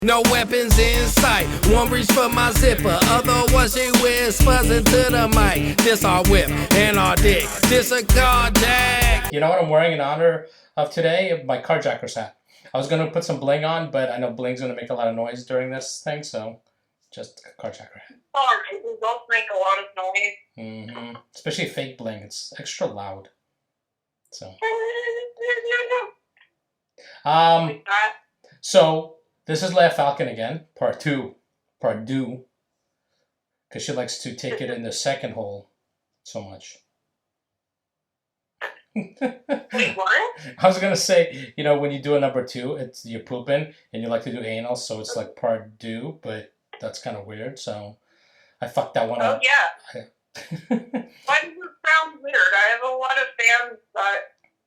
No weapons in sight. One reach for my zipper, other one she whispers into the mic. This our whip and our dick. This a carjack. You know what I'm wearing in honor of today? My carjacker's hat. I was gonna put some bling on, but I know bling's gonna make a lot of noise during this thing, so just a carjacker hat. Sorry, we both make a lot of noise. Mm-hmm. Especially fake bling. It's extra loud. So. So this is Leya Falcon again, part two, because she likes to take it in the second hole so much. Wait, what? I was gonna say, you know, when you do a number two, it's you're pooping and you like to do anal, so it's like part two, but that's kind of weird. So I fucked that one up. Oh yeah. Why does it sound weird? I have a lot of fans that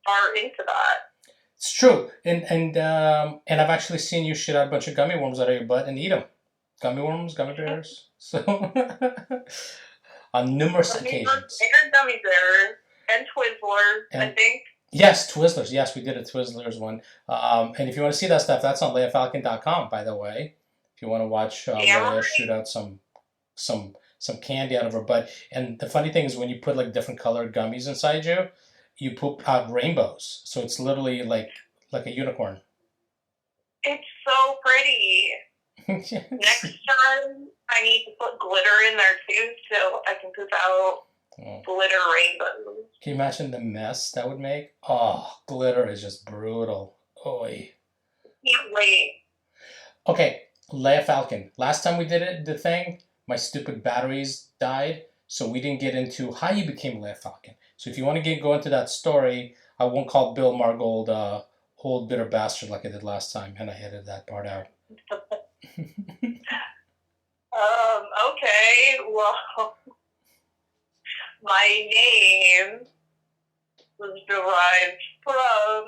are into that. It's true, and I've actually seen you shit out a bunch of gummy worms out of your butt and eat them. Gummy worms, gummy bears. So on numerous occasions. And gummy bears and Twizzlers, I think. Yes, Twizzlers. Yes, we did a Twizzlers one. And if you want to see that stuff, that's on LeyaFalcon.com, by the way. If you want to watch Leya shoot out some candy out of her butt. And the funny thing is, when you put like different colored gummies inside you, you poop out rainbows. So it's literally like a unicorn. It's so pretty. Next time, I need to put glitter in there too, so I can poop out glitter rainbows. Can you imagine the mess that would make? Oh, glitter is just brutal. Oy. Can't wait. Okay, Leya Falcon. Last time we did the thing, my stupid batteries died, so we didn't get into how you became Leya Falcon. So if you want to go into that story, I won't call Bill Margold old bitter bastard like I did last time, and I edited that part out. Okay, well, my name was derived from,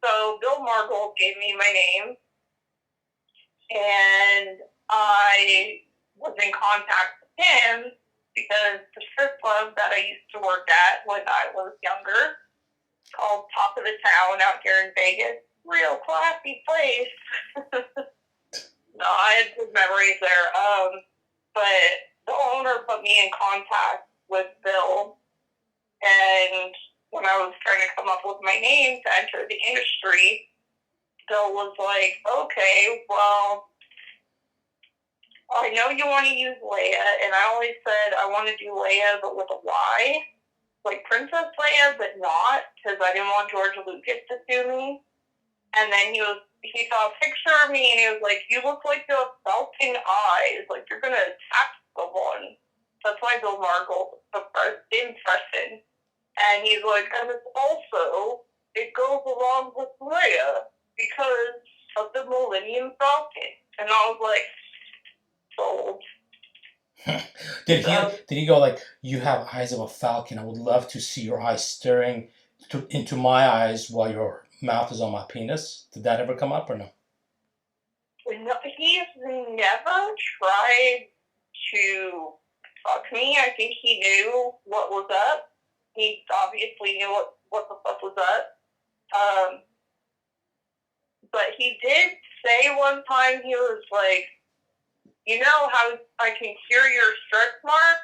so Bill Margold gave me my name, and I was in contact with him because the strip club that I used to work at when I was younger, called Top of the Town out here in Vegas, real classy place. No, I had good memories there. But the owner put me in contact with Bill, and when I was trying to come up with my name to enter the industry, Bill was like, okay, well, I know you want to use Leya, and I always said I want to do Leia, but with a Y, like Princess Leia, but not, because I didn't want George Lucas to sue me. And then he saw a picture of me, and he was like, you look like you have falcon eyes, like you're going to attack someone. That's why Bill Margold the impression. And he's like, and it's also, it goes along with Leia because of the Millennium Falcon. And I was like, sold. Did he go like, you have eyes of a falcon, I would love to see your eyes staring into my eyes while your mouth is on my penis? Did that ever come up or no? No, he's never tried to fuck me. I think he knew what was up. He obviously knew what the fuck was up. But he did say one time, he was like, you know how I can cure your stretch marks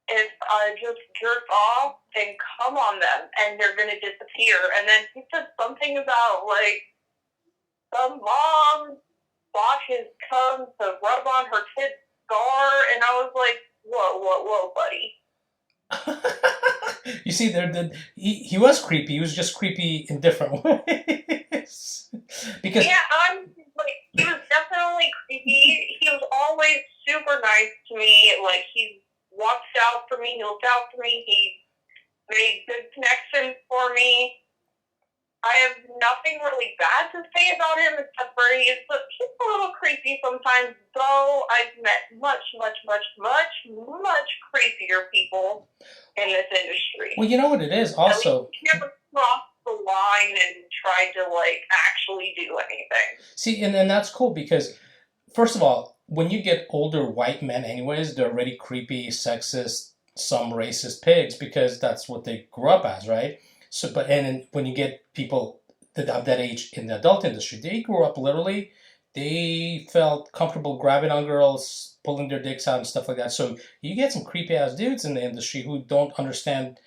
if I just jerk off and come on them and they're going to disappear. And then he said something about, like, some mom bought his cum to rub on her kid's scar, and I was like, whoa, buddy. You see, he was creepy. He was just creepy in different ways. Because he was definitely creepy. He was always super nice to me. Like, he watched out for me. He looked out for me. He made good connections for me. I have nothing really bad to say about him except for he's a little creepy sometimes, though I've met much, much, much, much, much creepier people in this industry. Well, you know what it is also. He never crossed the line and tried to, like, actually do anything. See, and that's cool because, first of all, when you get older white men anyways, they're already creepy, sexist, some racist pigs because that's what they grew up as, right? So, but when you get people that of that age in the adult industry, they grew up literally they felt comfortable grabbing on girls, pulling their dicks out and stuff like that. So you get some creepy ass dudes in the industry who don't understand,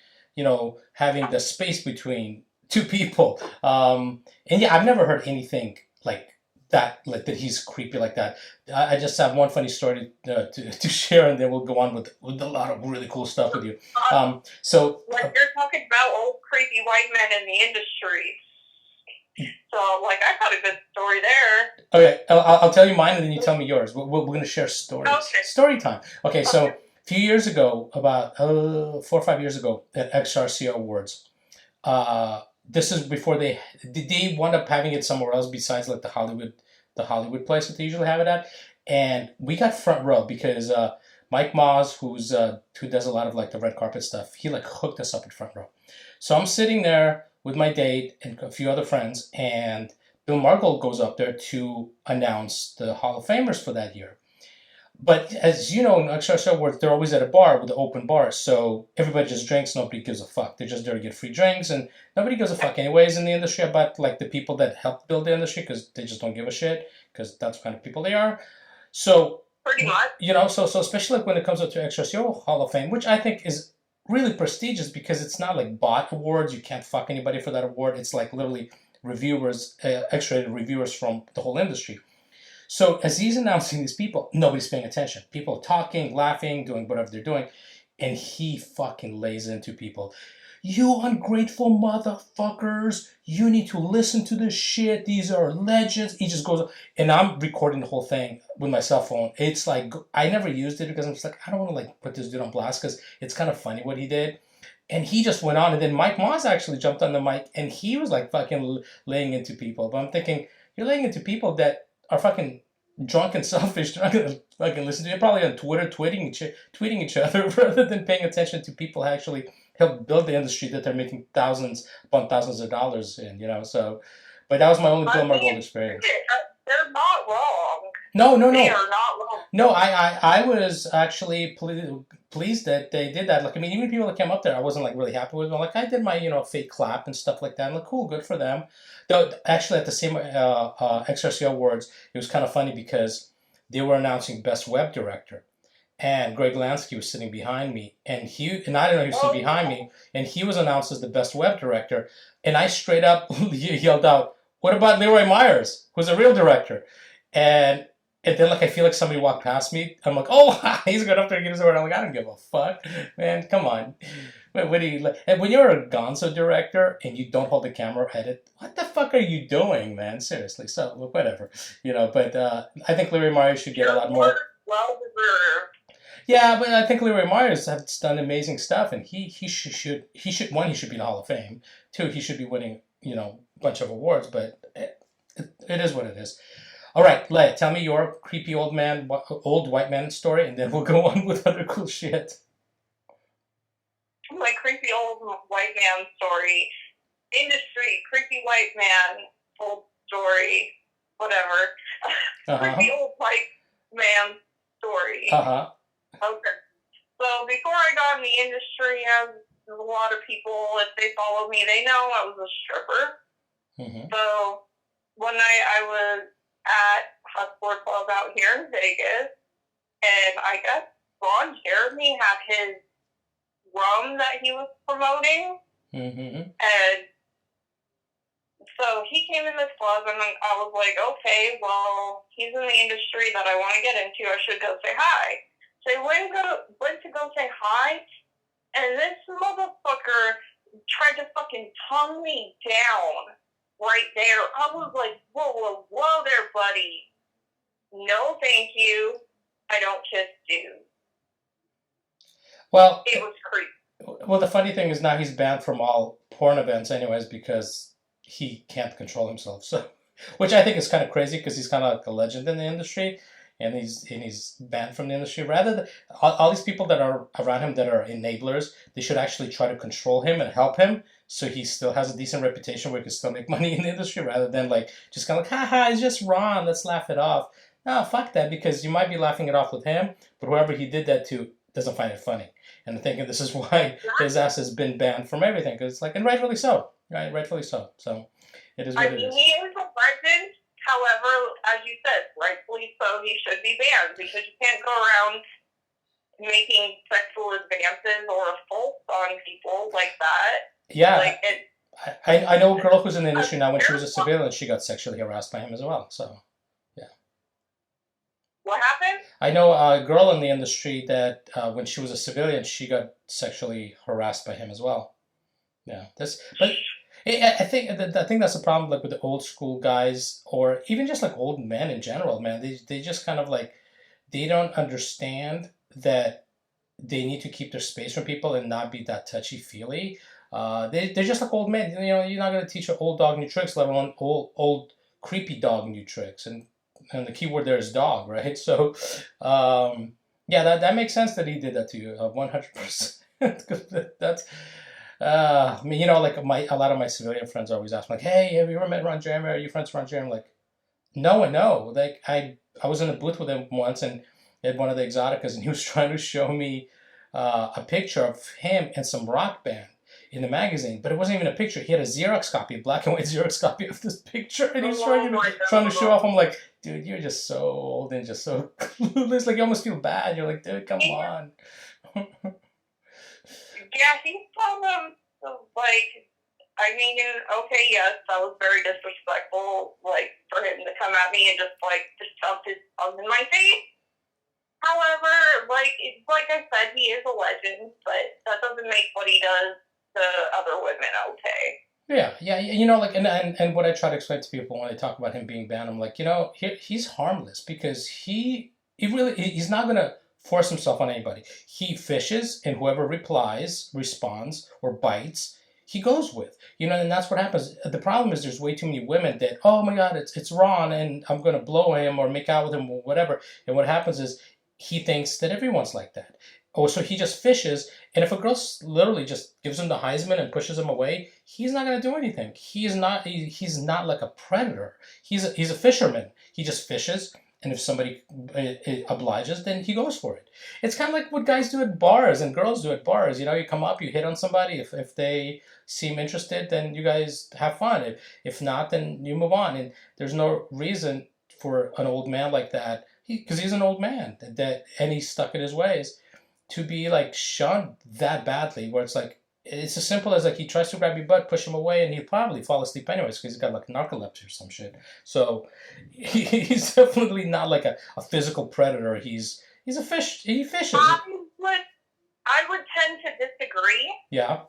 having the space between two people. And yeah, I've never heard anything like that he's creepy like that. I just have one funny story to share, and then we'll go on with a lot of really cool stuff with you. So like you're talking about old creepy white men in the industry. So, I've got a good story there. Okay, I'll tell you mine, and then you tell me yours. We're going to share stories. Okay. Story time. Okay, so a few years ago, about 4 or 5 years ago, at XRCO Awards, this is before they wound up having it somewhere else besides like the Hollywood place that they usually have it at, and we got front row because Mike Moz, who does a lot of like the red carpet stuff, he like hooked us up in front row. So I'm sitting there with my date and a few other friends, and Bill Margold goes up there to announce the Hall of Famers for that year. But as you know, in XRCO Awards, they're always at a bar with an open bar, so everybody just drinks, nobody gives a fuck. They're just there to get free drinks, and nobody gives a fuck anyways in the industry about like the people that helped build the industry, because they just don't give a shit, because that's the kind of people they are. So, pretty much. So especially like when it comes up to XRCO Hall of Fame, which I think is really prestigious because it's not like bot awards. You can't fuck anybody for that award. It's like literally reviewers, X-rated reviewers from the whole industry. So as he's announcing these people, nobody's paying attention. People are talking, laughing, doing whatever they're doing, and he fucking lays into people. You ungrateful motherfuckers, you need to listen to this shit. These are legends. He just goes, and I'm recording the whole thing with my cell phone. It's like, I never used it because I'm just like, I don't want to like put this dude on blast because it's kind of funny what he did. And he just went on, and then Mike Moss actually jumped on the mic, and he was like fucking laying into people. But I'm thinking, you're laying into people that are fucking drunk and selfish. They're not going to fucking listen to you. They're probably on Twitter tweeting each other rather than paying attention to people who actually help build the industry that they're making thousands upon thousands of dollars in, So, but that was my only Bill Margold experience. They're not wrong. No. They are not wrong. No, I was actually pleased that they did that. Like, I mean, even people that came up there, I wasn't like really happy with them. Like, I did my, fake clap and stuff like that. I'm like, cool, good for them. Though, actually, at the same XRCO Awards, it was kind of funny because they were announcing Best Web Director. And Greg Lansky was sitting behind me, and I didn't know he was sitting behind me, and he was announced as the Best Web Director, and I straight up yelled out, "What about Leroy Myers, who's a real director?" And then like I feel like somebody walked past me. I'm like, "Oh, he's going up there and get his award." I'm like, "I don't give a fuck, man. Come on." And when you're a gonzo director and you don't hold the camera or edit, what the fuck are you doing, man? Seriously. So whatever, But I think Leroy Myers should get a lot more. Well deserved. Yeah, but I think Leroy Myers has done amazing stuff, and he should one, he should be in the Hall of Fame. Two, he should be winning a bunch of awards. But it is what it is. All right, Leia, tell me your creepy old white man story, and then we'll go on with other cool shit. My creepy old white man story, industry, creepy white man, old story, whatever. Creepy old white man story. Okay. So before I got in the industry, as a lot of people, if they follow me, they know I was a stripper. Mm-hmm. So one night I was at Hustler Club out here in Vegas, and I guess Ron Jeremy had his rum that he was promoting. Mm-hmm. And so he came in this club, and I was like, okay, well, he's in the industry that I want to get into. I should go say hi. So I went to go say hi, and this motherfucker tried to fucking tongue me down right there. I was like, whoa there, buddy. No, thank you. I don't kiss dudes. Well, it was creepy. Well, the funny thing is now he's banned from all porn events anyways because he can't control himself. So, which I think is kind of crazy because he's kind of like a legend in the industry. And he's banned from the industry. Rather than all these people that are around him that are enablers, they should actually try to control him and help him so he still has a decent reputation where he can still make money in the industry rather than like just kind of like, haha, it's just Ron, let's laugh it off. No, fuck that, because you might be laughing it off with him, but whoever he did that to doesn't find it funny. And I'm thinking this is why his ass has been banned from everything, because it's like, and rightfully so, right? Rightfully so. So it is what it is. He is a legend. However, as you said, rightfully so, he should be banned because you can't go around making sexual advances or assaults on people like that. Yeah. Like, I know a girl who's in the industry now. When she was a civilian, she got sexually harassed by him as well. So, yeah. What happened? I know a girl in the industry that when she was a civilian, she got sexually harassed by him as well. Yeah. But I think that's the problem, like with the old school guys, or even just like old men in general. Man, they just kind of like they don't understand that they need to keep their space from people and not be that touchy feely. They're just like old men. You know, you're not gonna teach an old dog new tricks, let alone old creepy dog new tricks. And the key word there is dog, right? So, yeah, that makes sense that he did that to you, 100%. That's, I mean, you know, like a lot of my civilian friends always ask me, like, hey, have you ever met Ron Jeremy? Are you friends with Ron Jeremy? I'm like, no and no. Like, I was in a booth with him once and at one of the Exoticas, and he was trying to show me a picture of him and some rock band in the magazine, but it wasn't even a picture. He had a Xerox copy, a black and white Xerox copy of this picture, and he was trying to show off. I'm like, dude, you're just so old and just so clueless. Like, you almost feel bad. You're like, dude, come on. Yeah, he's from like, I mean, okay, yes, that was very disrespectful, like, for him to come at me and just dump his tongue in my face. However, like I said, he is a legend, but that doesn't make what he does to other women okay. Yeah, you know, like, and what I try to explain to people when they talk about him being banned, I'm like, you know, he's harmless because he's not gonna force himself on anybody. He fishes, and whoever responds, or bites, he goes with. You know, and that's what happens. The problem is there's way too many women that, oh my God, it's Ron, and I'm gonna blow him or make out with him or whatever. And what happens is he thinks that everyone's like that. Oh, so he just fishes, and if a girl literally just gives him the Heisman and pushes him away, he's not gonna do anything. He's not like a predator. He's a fisherman. He just fishes, and if somebody obliges, then he goes for it. It's kind of like what guys do at bars and girls do at bars. You know, you come up, you hit on somebody. If they seem interested, then you guys have fun. If not, then you move on. And there's no reason for an old man like that, because he's an old man, and he's stuck in his ways, to be like shunned that badly, where it's like, it's as simple as like he tries to grab your butt, push him away, and he'll probably fall asleep anyways because he's got like narcolepsy or some shit. So he's definitely not like a physical predator. He's a fish. He fishes. I would tend to disagree. Yeah.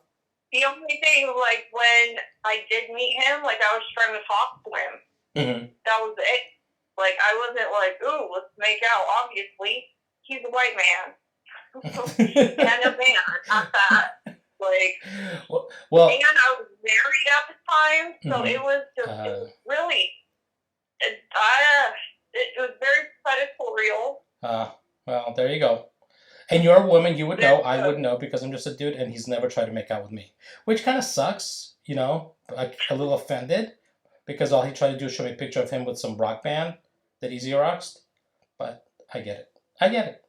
The only thing, like, when I did meet him, like, I was trying to talk to him. Mm-hmm. That was it. Like, I wasn't like, ooh, let's make out. Obviously, he's a white man. And a man, not that. Like, well, and I was married at the time, so it was just, it was really, it was very predatorial. Well, there you go. And you're a woman, you would know, I would know, because I'm just a dude, and he's never tried to make out with me. Which kind of sucks, you know, like a little offended, because all he tried to do is show me a picture of him with some rock band that he Xeroxed. But I get it.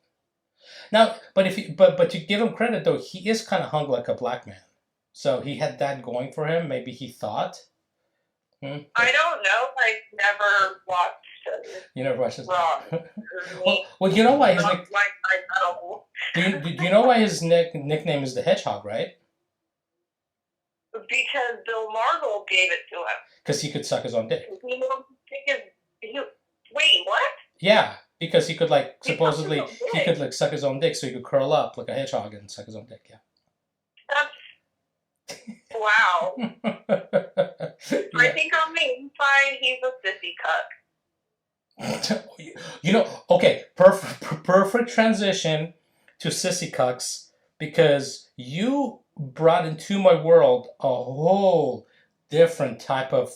Now, but to give him credit though, he is kind of hung like a black man, so he had that going for him. Maybe he thought. I don't know. I never watched. You never watched this. Well, you know why his do you know why his nickname is the Hedgehog, right? Because Bill Marvel gave it to him. Because he could suck his own dick. Wait, what? Yeah. Because he could, like, supposedly, he could, like, suck his own dick, so he could curl up like a hedgehog and suck his own dick, yeah. That's... Wow. Yeah. I think on the inside, he's a sissy cuck. You know, okay, perfect transition to sissy cucks, because you brought into my world a whole different type of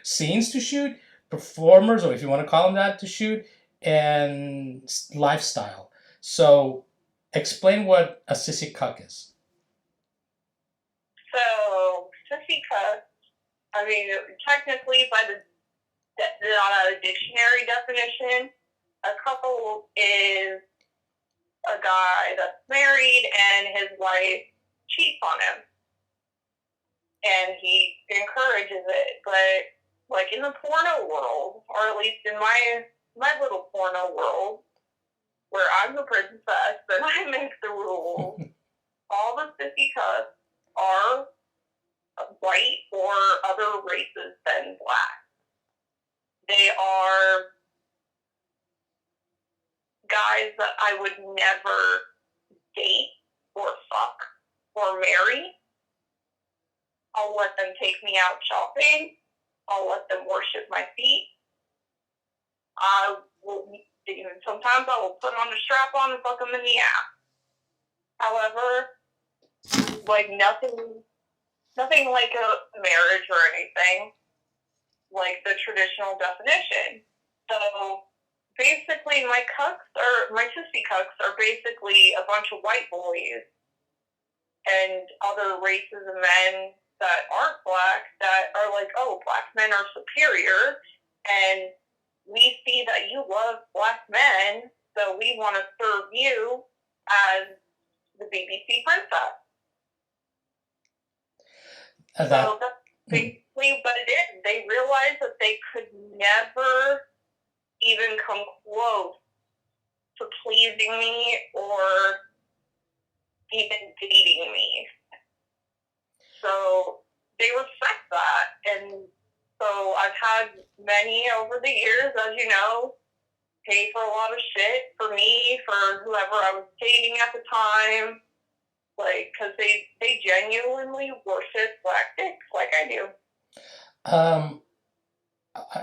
scenes to shoot, performers, or if you want to call them that, to shoot, and lifestyle. So, explain what a sissy cuck is. So, sissy cuck, I mean, technically, by the dictionary definition, a couple is a guy that's married and his wife cheats on him. And he encourages it, but like in the porno world, or at least in my little porno world, where I'm the princess and I make the rules, all the sissy cucks are white or other races than black. They are guys that I would never date or fuck or marry. I'll let them take me out shopping. I'll let them worship my feet. I will, sometimes I will put on a strap on and fuck them in the ass. However, like nothing like a marriage or anything, like the traditional definition. So basically, my sissy cucks are basically a bunch of white boys and other races of men that aren't black that are like, oh, black men are superior, and we see that you love black men, so we want to serve you as the BBC princess. So that's basically what it is. They realized that they could never even come close to pleasing me or even dating me. So they respect that. And so I've had many over the years, as you know, pay for a lot of shit for me, for whoever I was dating at the time. Like, because they genuinely worship black dicks like I do.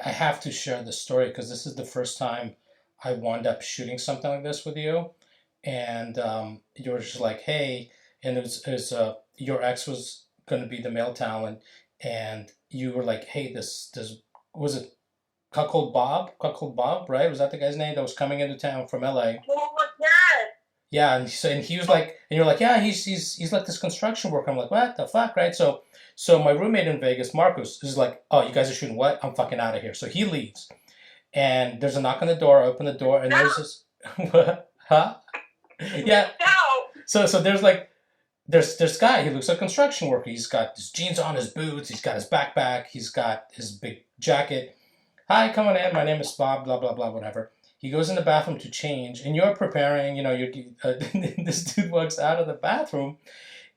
I have to share this story because this is the first time I wound up shooting something like this with you, and you were just like, "Hey," and it was your ex was going to be the male talent, and you were like, "Hey, this was it Cuckold Bob, right? Was that the guy's name that was coming into town from LA?" Oh my God. Yeah, and he was like, and you're like, yeah, he's like this construction worker. I'm like, what the fuck, right? So my roommate in Vegas, Marcus, is like, oh, you guys are shooting what? I'm fucking out of here. So he leaves, and there's a knock on the door. I open the door, and there's this, what? Huh? Yeah. So there's like, there's this guy. He looks like a construction worker. He's got his jeans on, his boots. He's got his backpack. He's got his big jacket. Hi, coming in. My name is Bob. Blah blah blah. Whatever. He goes in the bathroom to change, and you're preparing, this dude walks out of the bathroom,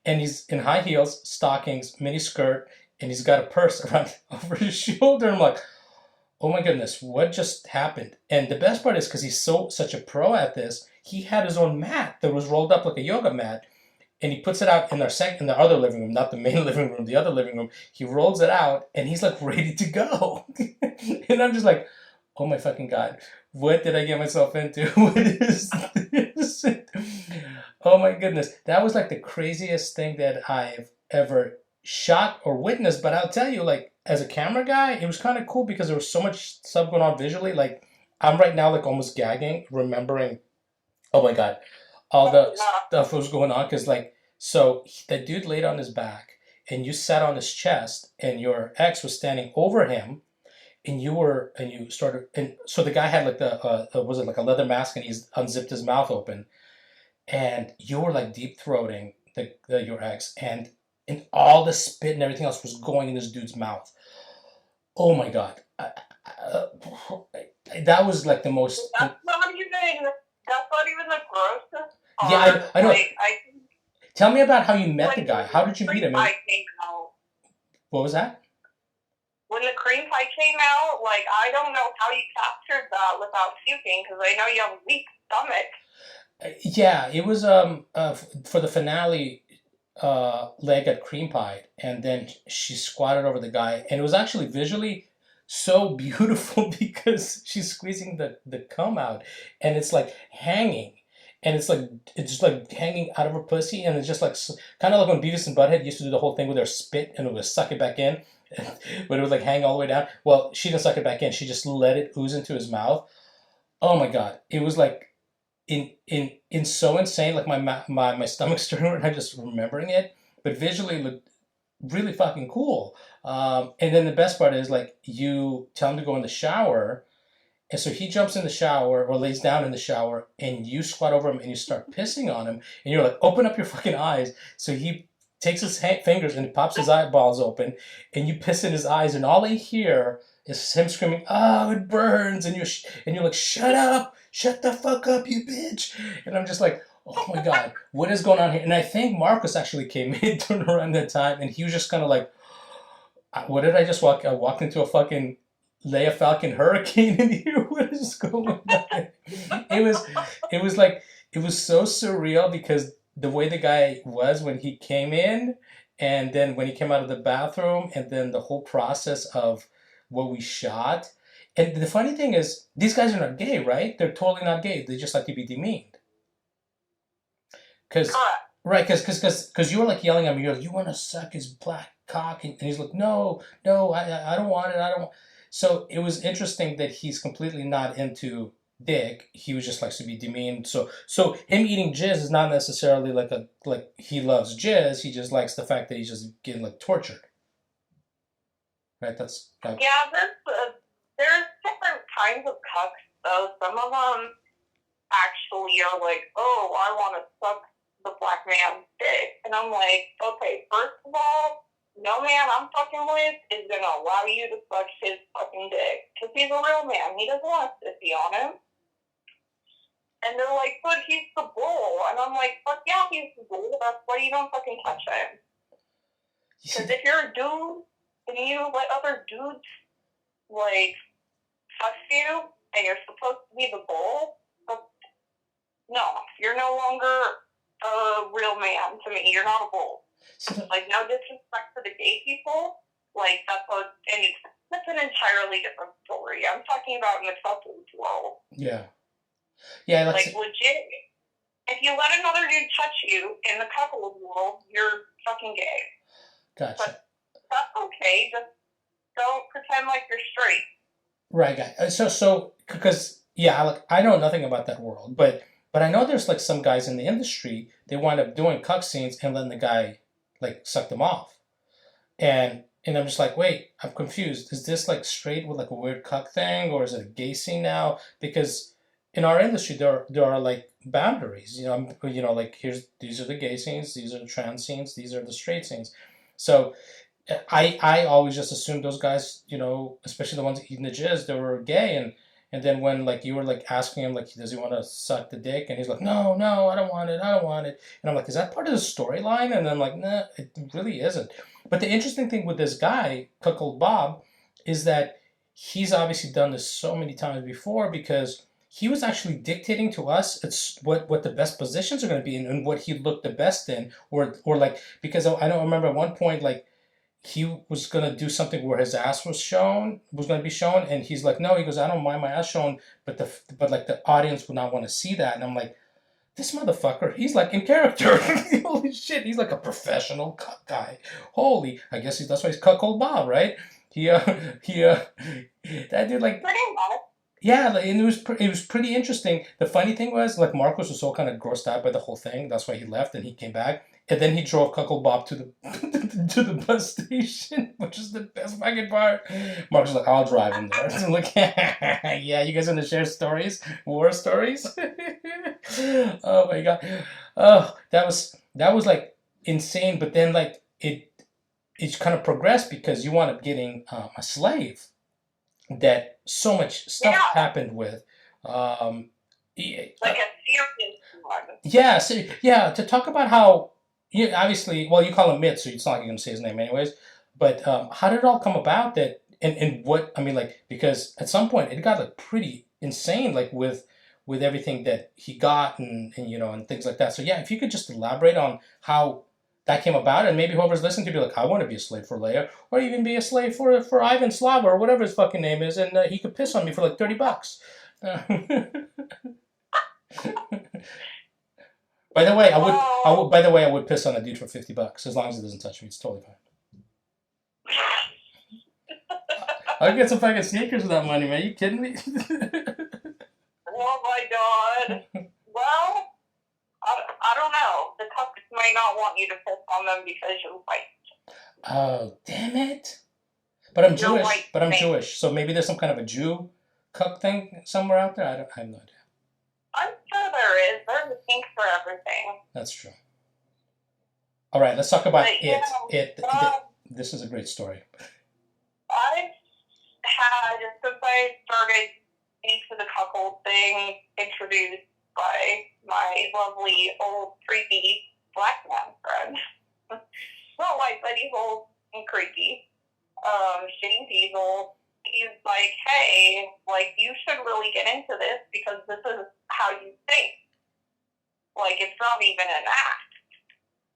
and he's in high heels, stockings, mini skirt, and he's got a purse around over his shoulder. I'm like, oh my goodness, what just happened? And the best part is, because he's such a pro at this, he had his own mat that was rolled up like a yoga mat, and he puts it out in the other living room, not the main living room, the other living room. He rolls it out, and he's like ready to go. And I'm just like, oh my fucking God. What did I get myself into? What is this? Oh my goodness. That was like the craziest thing that I've ever shot or witnessed. But I'll tell you, like, as a camera guy, it was kind of cool because there was so much stuff going on visually. Like, I'm right now like almost gagging, remembering, oh my God, all the stuff was going on. Because like, so the dude laid on his back and you sat on his chest and your ex was standing over him. And you started, and so the guy had like was it like a leather mask, and he's unzipped his mouth open, and you were like deep throating your ex, and all the spit and everything else was going in this dude's mouth. Oh my God, that was like the most. That's not even the grossest. Yeah, I know. Tell me about how you met the guy. How did you meet him? What was that? When the cream pie came out, like, I don't know how you captured that without puking, because I know you have a weak stomach. Yeah, it was for the finale, Leia got cream pie, and then she squatted over the guy, and it was actually visually so beautiful because she's squeezing the cum out, and it's like hanging. And it's just like hanging out of her pussy, and it's just like kind of like when Beavis and Butthead used to do the whole thing with their spit and it would suck it back in, but it would like hang all the way down. Well, she didn't suck it back in; she just let it ooze into his mouth. Oh my God! It was like in so insane. Like my stomach's turning, and I'm just remembering it. But visually, it looked really fucking cool. And then the best part is like you tell him to go in the shower. And so he jumps in the shower or lays down in the shower, and you squat over him and you start pissing on him. And you're like, open up your fucking eyes. So he takes his fingers and he pops his eyeballs open, and you piss in his eyes, and all they hear is him screaming, "Oh, it burns!" And you're like, "Shut up! Shut the fuck up, you bitch!" And I'm just like, "Oh my god, what is going on here?" And I think Marcus actually came in during around that time, and he was just kind of like, "What did I just walk? I walked into a fucking Leia Falcon hurricane in here. What is going on?" It was like it was so surreal because the way the guy was when he came in, and then when he came out of the bathroom, and then the whole process of what we shot. And the funny thing is, these guys are not gay, right? They're totally not gay. They just like to be demeaned. Cause right, cause you were like yelling at me. You're like, "You want to suck his black cock?" And he's like, "No, no, I don't want it. I don't." So it was interesting that he's completely not into dick. He was just likes to be demeaned. So him eating jizz is not necessarily like he loves jizz. He just likes the fact that he's just getting like tortured. Right? That's yeah. There's different kinds of cucks though. Some of them actually are like, "Oh, I want to suck the black man's dick," and I'm like, "Okay, first of all, no man I'm fucking with is gonna allow you to suck his fucking dick because he's a real man. He doesn't want a sissy on him." And they're like, "But he's the bull," and I'm like, "Fuck yeah, he's the bull. That's why you don't fucking touch him. Because if you're a dude and you let other dudes like touch you and you're supposed to be the bull, no, you're no longer a real man to me. You're not a bull." Like, no disrespect to the gay people. Like, that's an entirely different story. I'm talking about in the couples world. Yeah. Yeah. Like, legit. If you let another dude touch you in the couples world, you're fucking gay. Gotcha. But that's okay. Just don't pretend like you're straight. Right, guy. So, because I know nothing about that world, but I know there's like some guys in the industry, they wind up doing cuck scenes and letting the guy like suck them off, and I'm just like, wait, I'm confused. Is this like straight with like a weird cuck thing, or is it a gay scene now? Because in our industry, there are like boundaries. Like these are the gay scenes, these are the trans scenes, these are the straight scenes. So I always just assumed those guys, especially the ones eating the jizz, they were gay. And then when like you were like asking him like, does he want to suck the dick? And he's like, no, I don't want it. And I'm like, is that part of the storyline? And then like, nah, it really isn't. But the interesting thing with this guy, Cuckold Bob, is that he's obviously done this so many times before because he was actually dictating to us it's what the best positions are going to be and what he looked the best in, or like, because I remember at one point like he was going to do something where his ass was going to be shown, and he's like, no, he goes, I don't mind my ass shown, but like the audience would not want to see that. And I'm like, this motherfucker, he's like in character. Holy shit, he's like a professional cuck guy. I guess that's why he's Cuckold Bob, right? That dude like, yeah, and it was pretty interesting. The funny thing was, like, Marcus was so kind of grossed out by the whole thing. That's why he left, and he came back. And then he drove Cuckold Bob to the to the bus station, which is the best fucking part. Marcus was like, I'll drive him there. I'm like, yeah, you guys want to share stories? War stories? Oh, my God. Oh, that was like insane. But then, like, it kind of progressed because you wound up getting a slave that so much stuff happened with. Like a serious one. Yeah, to talk about how, obviously, well, you call him Mitt, so it's not like you're going to say his name anyways, but how did it all come about that, and what, I mean, like, because at some point it got, like, pretty insane, like, with everything that he got and things like that. So, yeah, if you could just elaborate on how that came about, and maybe whoever's listening to be like, I want to be a slave for Leia, or even be a slave for Ivan Slava, or whatever his fucking name is, and he could piss on me for like $30. By the way, I would piss on a dude for $50 as long as he doesn't touch me. It's totally fine. I'd get some fucking sneakers with that money, man. You kidding me? Oh my God. Well, I don't know. The Cucks may not want you to piss on them because you're white. Oh, damn it. But I'm Jewish. So maybe there's some kind of a Jew cuck thing somewhere out there. I have no idea. I'm sure there is. There's a kink for everything. That's true. All right, let's talk about But, this is a great story. I've had, since I started into the couple thing, introduced by my lovely old creepy black man friend. Not white, but he's old and creepy. Shane Diesel. He's like, hey, like, you should really get into this because this is how you think. Like, it's not even an act.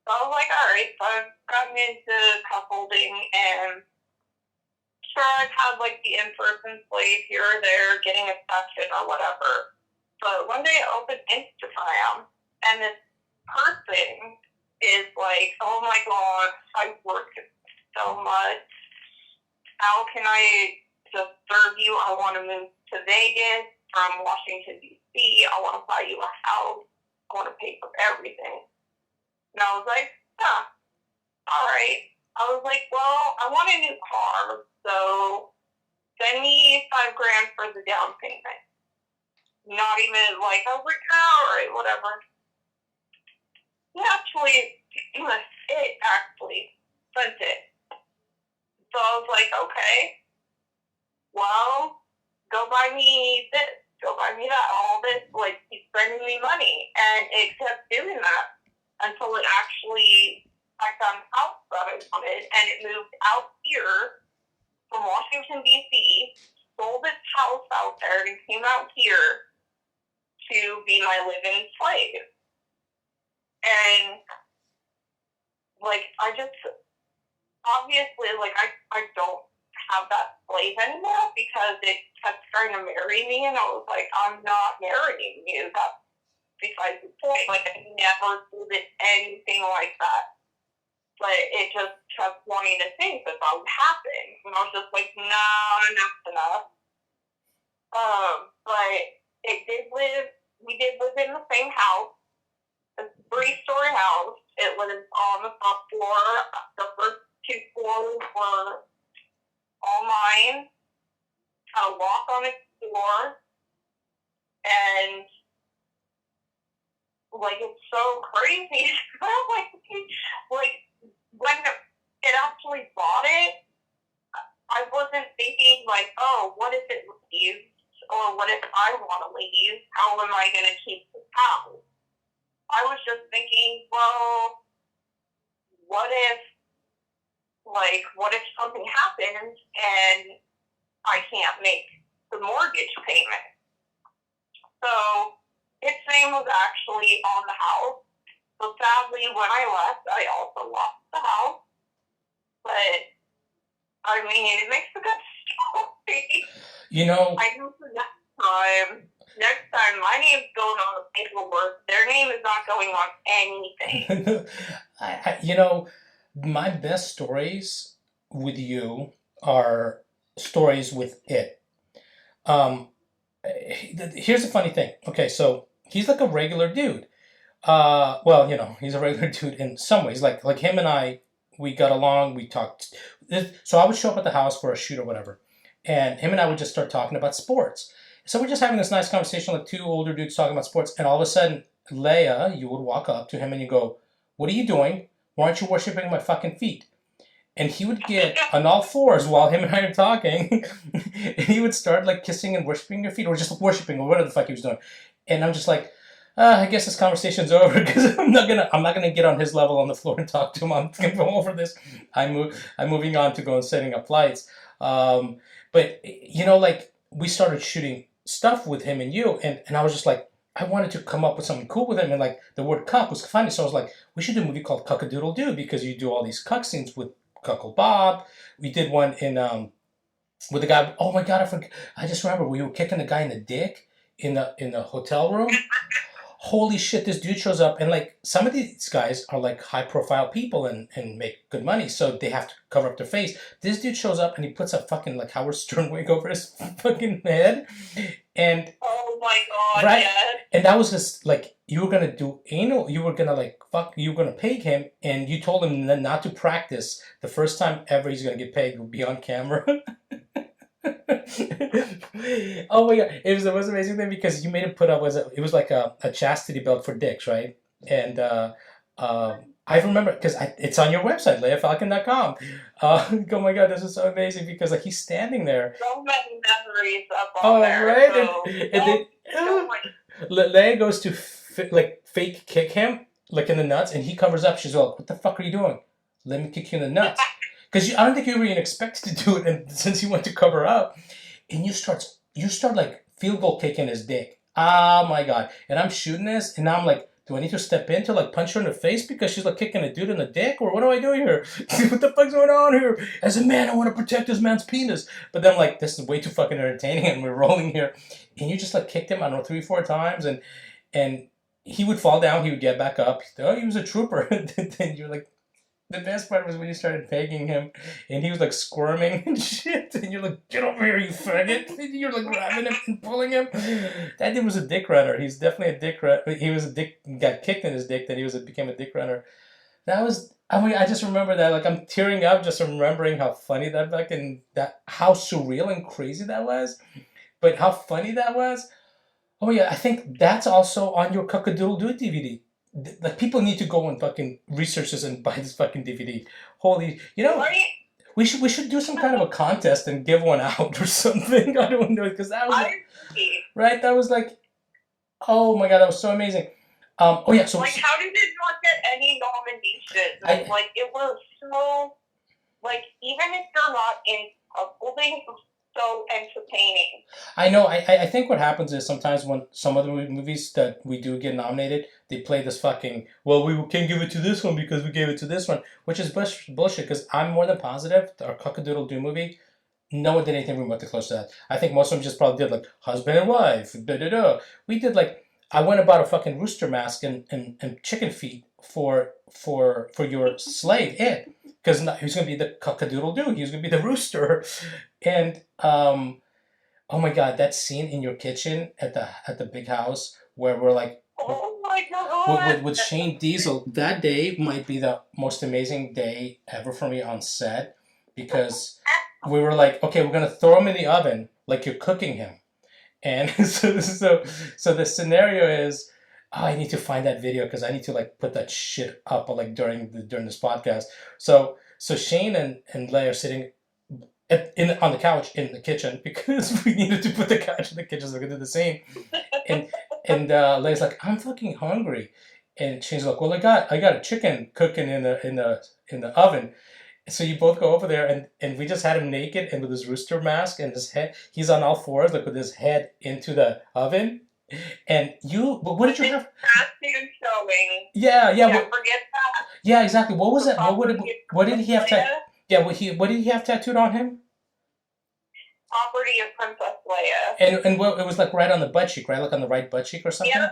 So I was like, all right, so I've gotten into cuckolding, and sure, I've had, like, the in-person slave here or there, getting a session or whatever. But one day I opened Instagram, and this person is like, oh my god, I work so much. How can I just serve you? I want to move to Vegas from Washington, D.C. I want to buy you a house. I want to pay for everything. And I was like, yeah, all right. I was like, well, I want a new car, so send me $5,000 for the down payment. Not even like, I was like, all right, whatever. It actually sent it. So I was like, okay, well, go buy me this, go buy me that, all this, like, he's sending me money. And it kept doing that until it actually, I found a house that I wanted, and it moved out here from Washington, D.C., sold its house out there, and came out here to be my live-in slave. And, like, I just, obviously, like, I don't have that slave anymore because it kept trying to marry me, and I was like, I'm not marrying you. That's besides the point. Like, I never did anything like that. But it just kept wanting to think that that would happen. And I was just like, no, enough's enough. But we did live in the same house. A 3-story house. It was on the top floor. The first 2 floors were all mine. Had a lock on its door. And, like, it's so crazy. like, when it actually bought it, I wasn't thinking, like, oh, what if it leaves? Or what if I want to leave? How am I going to keep this house? I was just thinking, well, what if something happens and I can't make the mortgage payment? So its name was actually on the house. So sadly, when I left, I also lost the house. But, I mean, it makes a good story. You know, I know for next time, my name's going on the paperwork. Their name is not going on anything. you know, my best stories with you are stories with it. Here's the funny thing. Okay, so he's like a regular dude. Well, you know, he's a regular dude in some ways. Like him and I, we got along, we talked. So I would show up at the house for a shoot or whatever, and him and I would just start talking about sports. So we're just having this nice conversation, like 2 older dudes talking about sports, and all of a sudden, Leia, you would walk up to him and you go, "What are you doing? Why aren't you worshiping my fucking feet?" And he would get on all fours while him and I are talking, and he would start like kissing and worshiping your feet, or just worshiping, or whatever the fuck he was doing. And I'm just like, I guess this conversation's over because I'm not gonna get on his level on the floor and talk to him. I'm gonna go over this. I'm moving on to go and setting up flights. But you know, like, we started shooting stuff with him and you, and I was just like, I wanted to come up with something cool with him, and like the word cuck was funny, so I was like, we should do a movie called Cuck-a-Doodle-Doo because you do all these cuck scenes with Cuckle Bob. We did one in with the guy. Oh my god, I just remember we were kicking the guy in the dick in the hotel room. Holy shit, this dude shows up, and like some of these guys are like high profile people and make good money, so they have to cover up their face. This dude shows up and he puts a fucking like Howard Stern wig over his fucking head, and oh my god, right? yes. And that was just like, you were gonna do anal, you were gonna like fuck, you were gonna peg him, and you told him not to practice. The first time ever he's gonna get pegged will be on camera. Oh my god, it was the most amazing thing because you made him put up, it was like a chastity belt for dicks, right? And I remember because it's on your website, LeyaFalcon.com. Oh my god, this is so amazing because like he's standing there. So many memories up on Oh there. right, So, and then so much. Leia goes to like fake kick him like in the nuts, and he covers up. She's like, "What the fuck are you doing? Let me kick you in the nuts." Because I don't think you were even expected to do it, and since he went to cover up, and you start like field goal kicking his dick. Oh my god! And I'm shooting this, and I'm like, do I need to step in to like punch her in the face because she's like kicking a dude in the dick, or what am I doing here? What the fuck's going on here? As a man, I want to protect this man's penis, but then like this is way too fucking entertaining, and we're rolling here, and you just like kicked him, I don't know, 3-4 times, and he would fall down, he would get back up. Oh, he was a trooper. And then you're like. The best part was when you started pegging him, and he was like squirming and shit, and you're like, "Get over here, you faggot!" And you're like grabbing him and pulling him. That dude was a dick runner. He's definitely a dick runner. He was a dick. Got kicked in his dick. Then became a dick runner. That was. I mean, I just remember that. Like I'm tearing up just remembering how funny that fucking how surreal and crazy that was, but how funny that was. Oh yeah, I think that's also on your Cock-a-Doodle-Doo DVD. Like people need to go and fucking research this and buy this fucking DVD. Holy, we should do some kind of a contest and give one out or something. I don't know because that was right. That was like, oh my god, that was so amazing. Oh yeah, so like how did it not get any nominations? Like it was so like even if you're not in couple things. So entertaining. I know. I think what happens is sometimes when some of the movies that we do get nominated, they play this fucking, well, we can't give it to this one because we gave it to this one, which is bullshit because I'm more than positive our Cock-a-Doodle-Doo movie, no one did anything remotely close to that. I think most of them just probably did like husband and wife, da-da-da. We did like, I went and bought a fucking rooster mask and chicken feet for your slave, Ed. Because he's going to be the Cock-a-Doodle-Doo. He's going to be the rooster. And, oh my God, that scene in your kitchen at the big house where we're like, oh my God. With Shane Diesel, that day might be the most amazing day ever for me on set. Because we were like, okay, we're going to throw him in the oven like you're cooking him. And so the scenario is, oh, I need to find that video because I need to like put that shit up like during this podcast. So Shane and Leia are sitting on the couch in the kitchen because we needed to put the couch in the kitchen so we could do the same. And Leia's like, I'm fucking hungry, and Shane's like, well, I got a chicken cooking in the oven. So you both go over there, and we just had him naked and with his rooster mask and his head. He's on all fours, like with his head into the oven. And but what did you have? Showing. Yeah. Forget that. Yeah, exactly. What was it? What did he have to? Yeah, what did he have tattooed on him? Property of Princess Leia. And what, it was like right on the butt cheek, right, like on the right butt cheek or something. Yeah.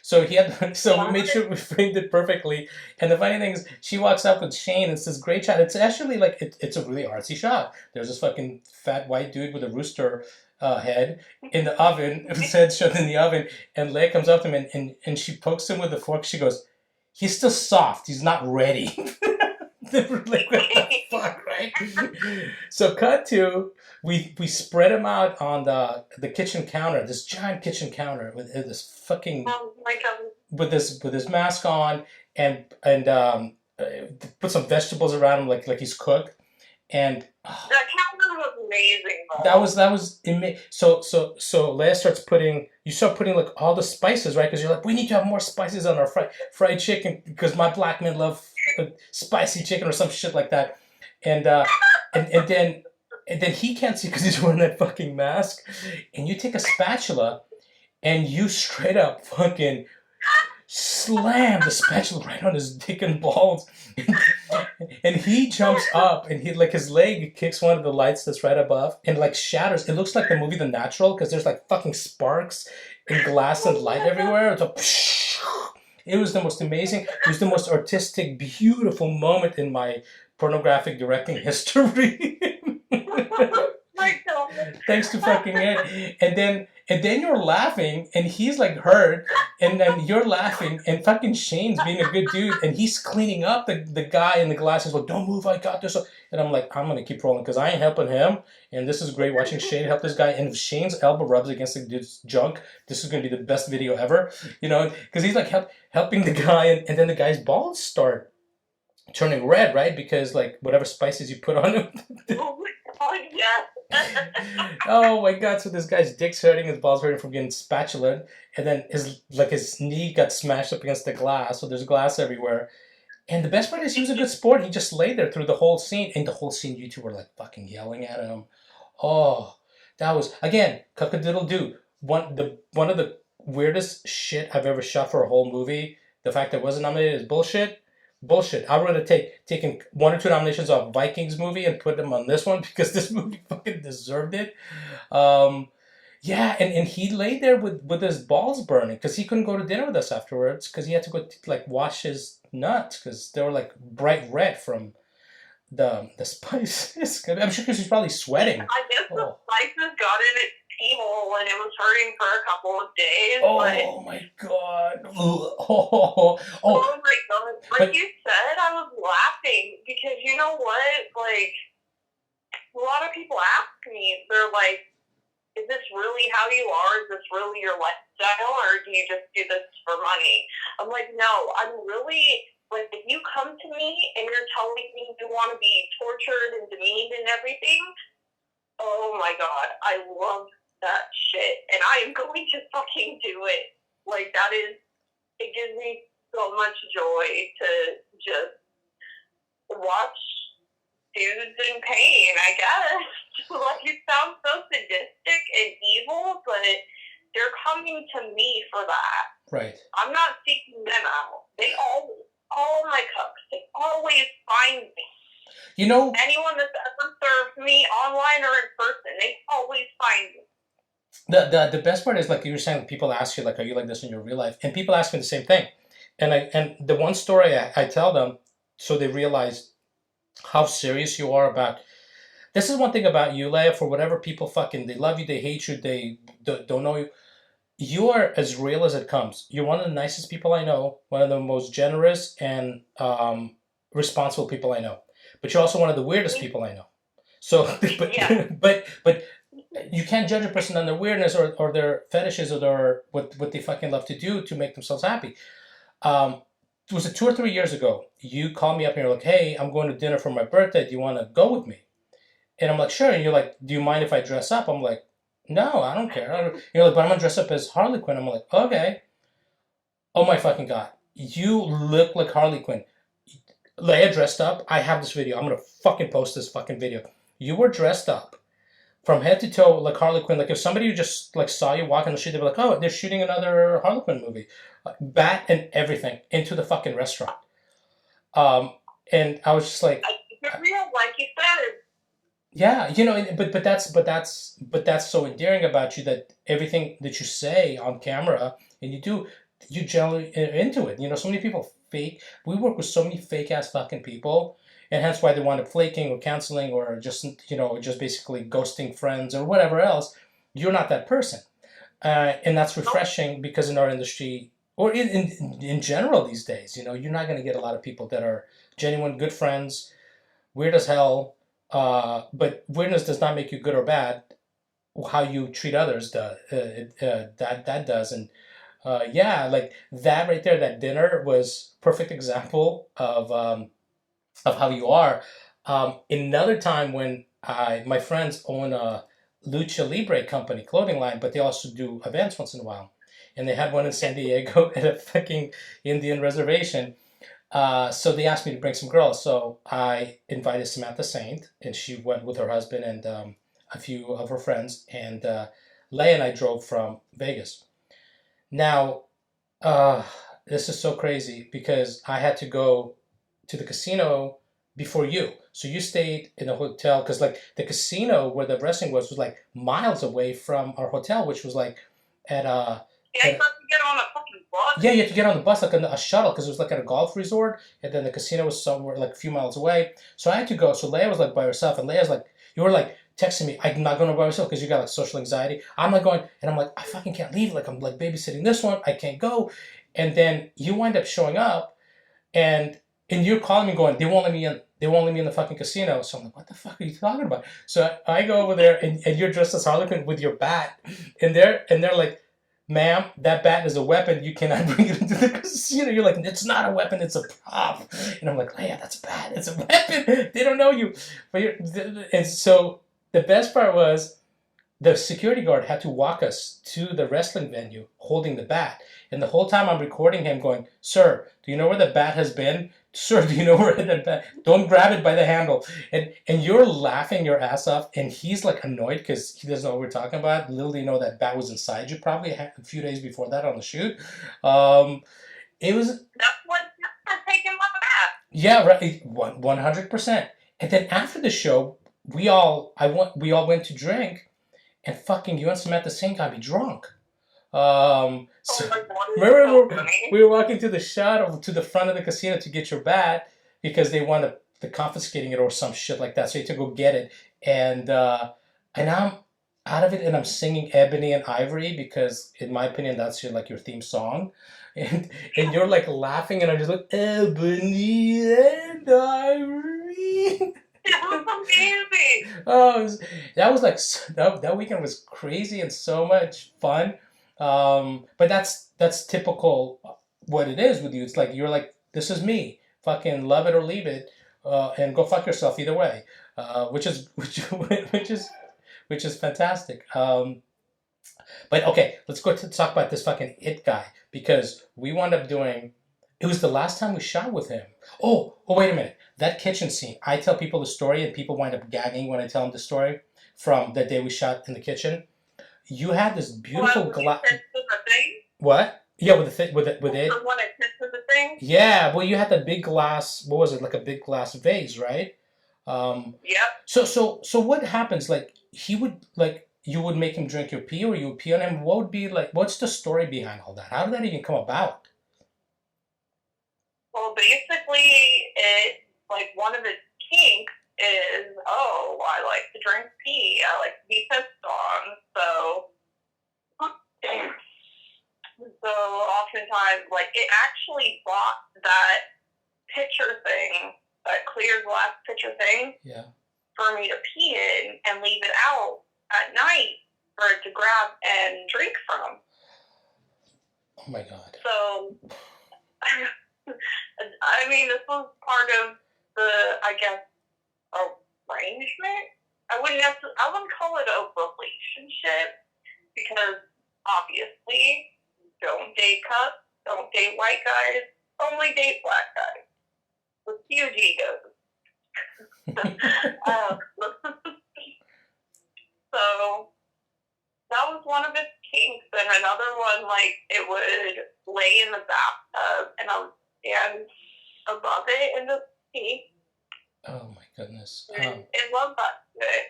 So we made sure we framed it perfectly. And the funny thing is, she walks up with Shane. And it's this great shot. It's actually like it's a really artsy shot. There's this fucking fat white dude with a rooster head in the oven, his head shoved in the oven, and Leia comes up to him and she pokes him with a fork. She goes, "He's still soft. He's not ready." They were like, what the fuck, right? So cut to, we spread him out on the kitchen counter, this giant kitchen counter with this fucking, with this mask on, and put some vegetables around him like he's cooked. And that counter was amazing, though. That was so Leia starts putting like all the spices, right? Because you're like, we need to have more spices on our fried chicken because my black men love spicy chicken or some shit like that. And then he can't see because he's wearing that fucking mask. And you take a spatula and you straight up fucking slam the spatula right on his dick and balls. And he jumps up and he like his leg kicks one of the lights that's right above and like shatters. It looks like the movie The Natural because there's like fucking sparks and glass and light everywhere. It's like, it was the most amazing, it was the most artistic, beautiful moment in my pornographic directing history. Thanks to fucking it. And then you're laughing and he's like hurt and then you're laughing and fucking Shane's being a good dude and he's cleaning up the guy in the glass. He's like, don't move, I got this. And I'm like, I'm going to keep rolling because I ain't helping him. And this is great watching Shane help this guy. And if Shane's elbow rubs against the dude's junk, this is going to be the best video ever. You know, because he's like helping the guy and then the guy's balls start turning red, right? Because like whatever spices you put on him. Oh my god, yeah. Oh my god! So this guy's dick's hurting, his balls hurting from getting spatula, and then his knee got smashed up against the glass. So there's glass everywhere. And the best part is he was a good sport. He just lay there through the whole scene, and the whole scene you two were like fucking yelling at him. Oh, that was again cock-a-doodle-doo. One of the weirdest shit I've ever shot for a whole movie. The fact that it wasn't nominated is bullshit. Bullshit. I would have taken one or two nominations off Vikings movie and put them on this one because this movie fucking deserved it. Yeah, and he lay there with his balls burning because he couldn't go to dinner with us afterwards because he had to go like wash his nuts because they were like bright red from the spices. I'm sure because he's probably sweating. I guess the spices got in its pee hole and it was hurting for a couple of days. Oh my god. Oh my god. Like you said, I was laughing because you know what? Like, a lot of people ask me, they're like, is this really how you are? Is this really your lifestyle? Or do you just do this for money? I'm like, no, I'm really, like, if you come to me and you're telling me you want to be tortured and demeaned and everything, oh my god, I love that shit. And I am going to fucking do it. Like, that is, it gives me so much joy to just watch dudes in pain, I guess. Like, it sounds so sadistic and evil, but they're coming to me for that. Right. I'm not seeking them out. They all my cucks, they always find me. You know, anyone that's ever served me online or in person, they always find me. The best part is, like you were saying, people ask you, like, are you like this in your real life? And people ask me the same thing. And the one story I tell them so they realize how serious you are about. This is one thing about you, Leia, for whatever people fucking, they love you, they hate you, they don't know you. You are as real as it comes. You're one of the nicest people I know, one of the most generous and responsible people I know. But you're also one of the weirdest people I know. So, but you can't judge a person on their weirdness or their fetishes or their what they fucking love to do to make themselves happy. Was it 2 or 3 years ago? You called me up and you're like, hey, I'm going to dinner for my birthday. Do you want to go with me? And I'm like, sure. And you're like, do you mind if I dress up? I'm like, no, I don't care. You're like, but I'm going to dress up as Harley Quinn. I'm like, okay. Oh my fucking God. You look like Harley Quinn. Leia dressed up. I have this video. I'm going to fucking post this fucking video. You were dressed up from head to toe like Harley Quinn. Like if somebody just like saw you walking the street, they'd be like, oh, they're shooting another Harley Quinn movie. Bat and everything into the fucking restaurant. And I was just like, it's real, like you said. Yeah, you know, but that's so endearing about you that everything that you say on camera and you do, you generally into it. You know, so many people fake. We work with so many fake ass fucking people, and hence why they wind up flaking or canceling or just just basically ghosting friends or whatever else. You're not that person, and that's refreshing because in our industry or in general these days, you're not going to get a lot of people that are genuine good friends, weird as hell. But weirdness does not make you good or bad. How you treat others does. That does. And yeah, like that right there, that dinner was perfect example of how you are. Another time when my friends own a Lucha Libre company clothing line, but they also do events once in a while, and they had one in San Diego at a fucking Indian reservation. So they asked me to bring some girls. So I invited Samantha Saint, and she went with her husband and a few of her friends. And Leia and I drove from Vegas. Now, this is so crazy because I had to go to the casino before you. So you stayed in a hotel because like the casino where the wrestling was like miles away from our hotel, which was like at a... Yeah, you have to get on a fucking bus. Yeah, you have to get on the bus, like a shuttle, because it was like at a golf resort, and then the casino was somewhere like a few miles away. So I had to go. So Leia was like by herself, and Leia's like, you were like texting me, I'm not going by myself because you got like social anxiety. I'm not going, and I'm like, I fucking can't leave. Like I'm like babysitting this one, I can't go. And then you wind up showing up, and you're calling me going, they won't let me in. They won't let me in the fucking casino. So I'm like, what the fuck are you talking about? So I go over there, and you're dressed as Harley Quinn with your bat, and they're like, ma'am, that bat is a weapon. You cannot bring it into the casino. You're like, it's not a weapon, it's a prop. And I'm like, yeah, that's a bat. It's a weapon. They don't know you. And so the best part was the security guard had to walk us to the wrestling venue holding the bat. And the whole time I'm recording him going, sir, do you know where the bat has been? Sir, do you know where the bat? Don't grab it by the handle. And you're laughing your ass off, and he's like annoyed because he doesn't know what we're talking about. Little do you know that bat was inside you probably a few days before that on the shoot. It was... That's what's taking my bat. Yeah, right. 100%. And then after the show, we all went to drink, and fucking you and Samantha Singh got me drunk. So, remember we were walking to the to the front of the casino to get your bat because they wound up confiscating it or some shit like that. So you had to go get it, and I'm out of it, and I'm singing Ebony and Ivory because, in my opinion, that's your theme song, and you're like laughing, and I'm just like Ebony and Ivory. It was amazing. Oh, that weekend was crazy and so much fun. But that's typical what it is with you. It's like you're like, this is me. Fucking love it or leave it, and go fuck yourself either way. Which is fantastic. But okay, let's go to talk about this fucking It guy because we wound up doing. It was the last time we shot with him. Oh, wait a minute. That kitchen scene. I tell people the story, and people wind up gagging when I tell them the story from the day we shot in the kitchen. You had this beautiful glass. What? Yeah, with it. The one that sits with the thing. Yeah, well, you had that big glass. What was it? Like a big glass vase, right? Yep. So what happens? Like you would make him drink your pee, or you would pee on him. What would be like? What's the story behind all that? How did that even come about? Well, basically, one of its kinks is, I like to drink pee. I like to be pissed on. So oftentimes, it actually bought that pitcher thing, that clear glass pitcher thing, for me to pee in and leave it out at night for it to grab and drink from. Oh my God. So, I mean, this was part of the, I guess, arrangement. I wouldn't call it a relationship because obviously, don't date cucks, don't date white guys, only date black guys with huge egos. So that was one of its kinks, and another one, it would lay in the bathtub, and I would stand above it in the pee. Oh my goodness. It loved that shit.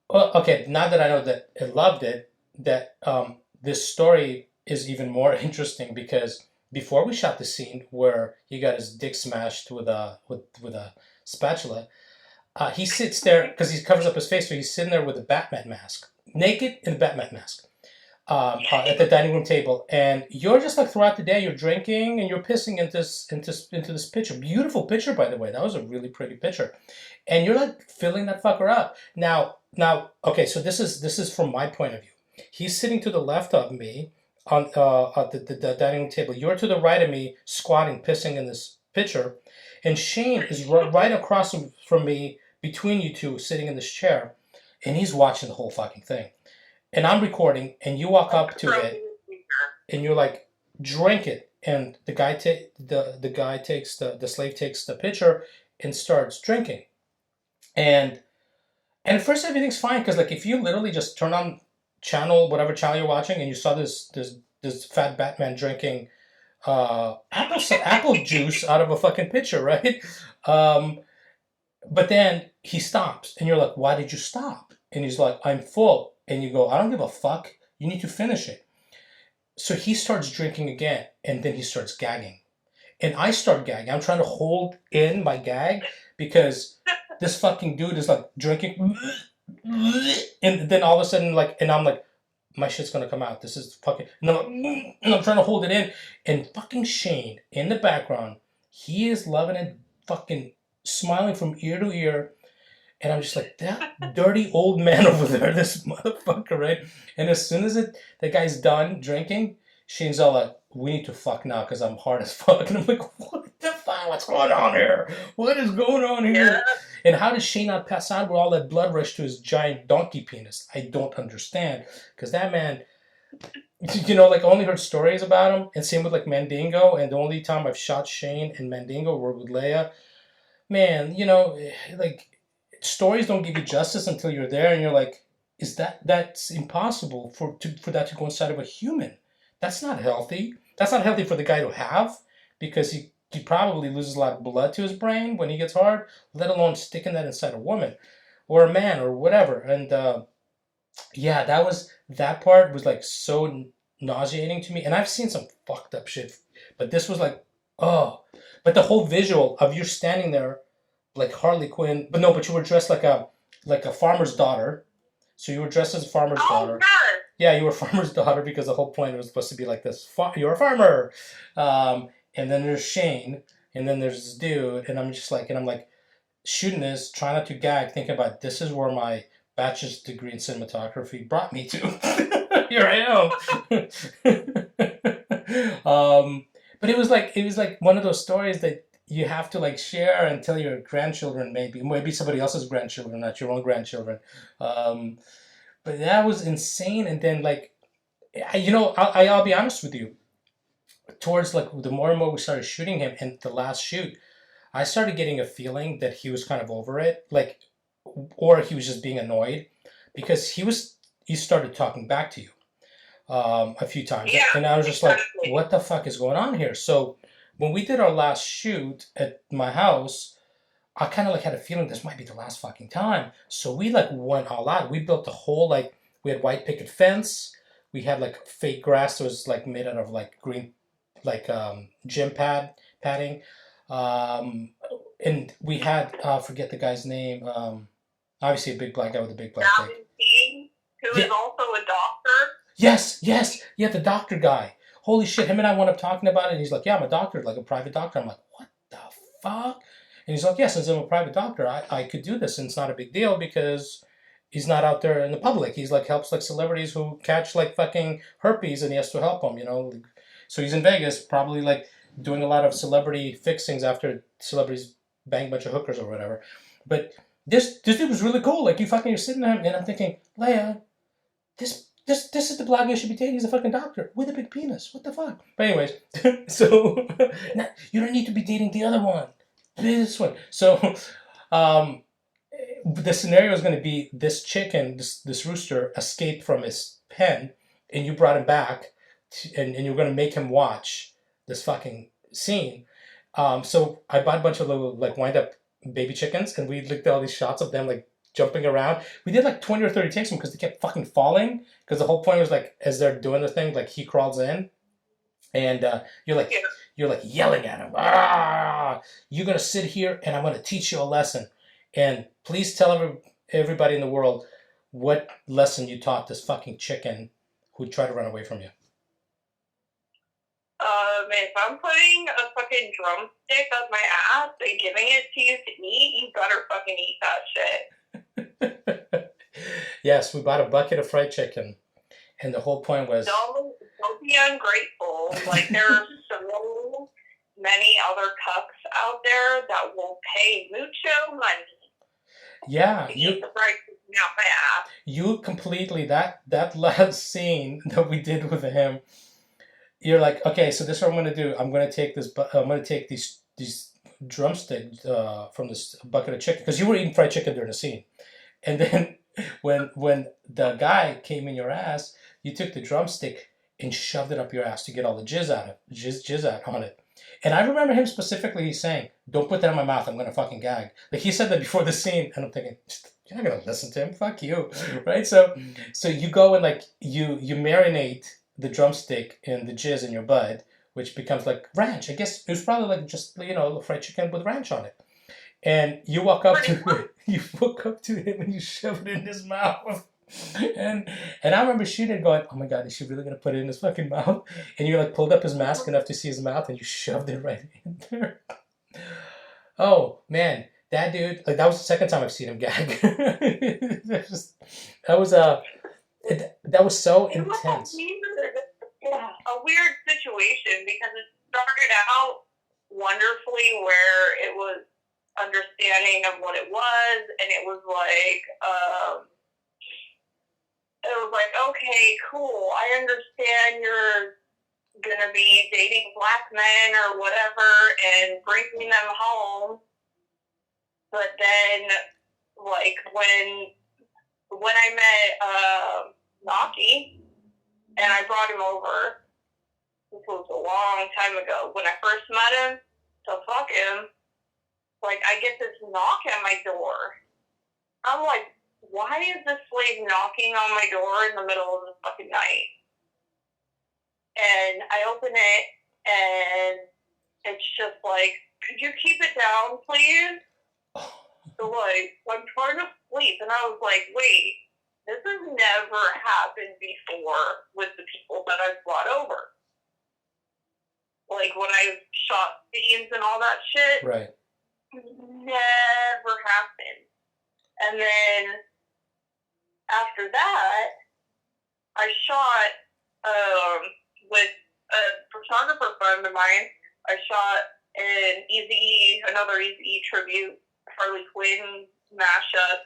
Well, okay, now that I know that it loved it, that this story is even more interesting because before we shot the scene where he got his dick smashed with a spatula, he sits there because he covers up his face, so he's sitting there with a Batman mask, naked in a Batman mask, at the dining room table, and you're just throughout the day you're drinking and you're pissing into this pitcher. Beautiful pitcher, by the way. That was a really pretty pitcher, and you're filling that fucker up. Now, okay, so this is from my point of view. He's sitting to the left of me on the dining room table. You're to the right of me, squatting, pissing in this pitcher, and Shane is right across from me, between you two, sitting in this chair, and he's watching the whole fucking thing. And I'm recording, and you walk up to it, and you're like, drink it. And the slave takes the pitcher and starts drinking. And at first everything's fine, because if you literally just turn on whatever channel you're watching, and you saw this fat Batman drinking apple juice out of a fucking pitcher, right? But then he stops, and you're like, why did you stop? And he's like, I'm full. And you go, I don't give a fuck. You need to finish it. So he starts drinking again, and then he starts gagging. And I start gagging. I'm trying to hold in my gag because this fucking dude is drinking. And then all of a sudden, and I'm like, my shit's gonna come out. This is fucking. No, and I'm trying to hold it in. And fucking Shane, in the background, he is loving it, fucking smiling from ear to ear. And I'm just like, that dirty old man over there, this motherfucker, right? And as soon as the guy's done drinking, Shane's all like, we need to fuck now because I'm hard as fuck. And I'm like, what the fuck? What's going on here? What is going on here? Yeah. And how does Shane not pass out with all that blood rush to his giant donkey penis? I don't understand. Because that man, you know, like, I only heard stories about him. And same with, like, Mandingo. And the only time I've shot Shane and Mandingo were with Leia. Man, you know, like, stories don't give you justice until you're there. And you're like, that's impossible for that to go inside of a human. That's not healthy. That's not healthy for the guy to have. Because he probably loses a lot of blood to his brain when he gets hard, let alone sticking that inside a woman or a man or whatever. And yeah, that part was like so nauseating to me. And I've seen some fucked up shit, but this was like, oh. But the whole visual of you standing there like Harley Quinn, but you were dressed like a farmer's daughter. So you were dressed as a farmer's daughter. God. Yeah, you were a farmer's daughter because the whole point was supposed to be like this. You're a farmer. And then there's Shane, and then there's this dude, and I'm like shooting this, trying not to gag, thinking about this is where my bachelor's degree in cinematography brought me to. Here I am. But it was like one of those stories that you have to like share and tell your grandchildren, maybe somebody else's grandchildren, not your own grandchildren. But that was insane. And then like, you know, I'll be honest with you. Towards like the more and more we started shooting him, and the last shoot, I started getting a feeling that he was kind of over it, like, or he was just being annoyed, because he started talking back to you a few times, Yeah, and I was just like, what the fuck is going on here? So when we did our last shoot at my house, I kind of like had a feeling this might be the last fucking time. So we like went all out. We built a whole like, we had white picket fence. We had like fake grass that was like made out of like green, like gym padding, and we had forget the guy's name. Obviously a big black guy with a big black dick. Who is also a doctor. Yes, yeah, the doctor guy. Holy shit! Him and I wound up talking about it, and he's like, "Yeah, I'm a doctor, like a private doctor." I'm like, "What the fuck?" And he's like, "Yeah, since I'm a private doctor, I could do this, and it's not a big deal because." He's not out there in the public. He's like helps like celebrities who catch like fucking herpes, and he has to help them, you know. So he's in Vegas, probably like doing a lot of celebrity fixings after celebrities bang a bunch of hookers or whatever. But this dude was really cool. Like you're sitting there, and I'm thinking, Leia, this is the black guy you should be dating. He's a fucking doctor with a big penis. What the fuck? But anyways, so you don't need to be dating the other one. This one. So the scenario is going to be this chicken, this rooster, escaped from his pen, and you brought him back, and you're going to make him watch this fucking scene. So I bought a bunch of little like wind up baby chickens, and we looked at all these shots of them like jumping around. We did like 20 or 30 takes of them because they kept fucking falling. Because the whole point was like as they're doing the thing, like he crawls in, and you're like yelling at him. Ah! You're going to sit here, and I'm going to teach you a lesson. And please tell everybody in the world what lesson you taught this fucking chicken who tried to run away from you. If I'm putting a fucking drumstick up my ass and giving it to you to eat, you better fucking eat that shit. Yes, we bought a bucket of fried chicken, and the whole point was... Don't be ungrateful. Like, there are so many other cucks out there that will pay mucho money. Yeah, you completely, that last scene that we did with him, you're like, okay, so this is what I'm going to do. I'm going to take these drumsticks from this bucket of chicken, because you were eating fried chicken during the scene. And then when the guy came in your ass, you took the drumstick and shoved it up your ass to get all the jizz out on it. And I remember him specifically saying, don't put that in my mouth, I'm going to fucking gag. Like, he said that before the scene, and I'm thinking, you're not going to listen to him, fuck you, right? So you go and, like, you marinate the drumstick in the jizz in your bud, which becomes, like, ranch. I guess it was probably, like, just, you know, fried chicken with ranch on it. And you walk up to him and you shove it in his mouth. And I remember shooting going, oh my God, is she really going to put it in his fucking mouth? And you like pulled up his mask enough to see his mouth and you shoved it right in there. Oh, man. that dude, like that was the second time I've seen him gag. That was that was so intense. A weird situation because it started out wonderfully where it was understanding of what it was, and it was like, okay, cool, I understand you're gonna be dating black men or whatever and bringing them home, but then, like, when I met Naki, and I brought him over, this was a long time ago, when I first met him, to fuck him, like, I get this knock at my door. I'm like, why is this slave knocking on my door in the middle of the fucking night? And I open it, and it's just like, could you keep it down, please? So, like, I'm trying to sleep, and I was like, wait, this has never happened before with the people that I've brought over. Like, when I shot scenes and all that shit. Right. Never happened. And then, after that, I shot, with a photographer friend of mine, I shot another Eazy-E tribute, Harley Quinn mashup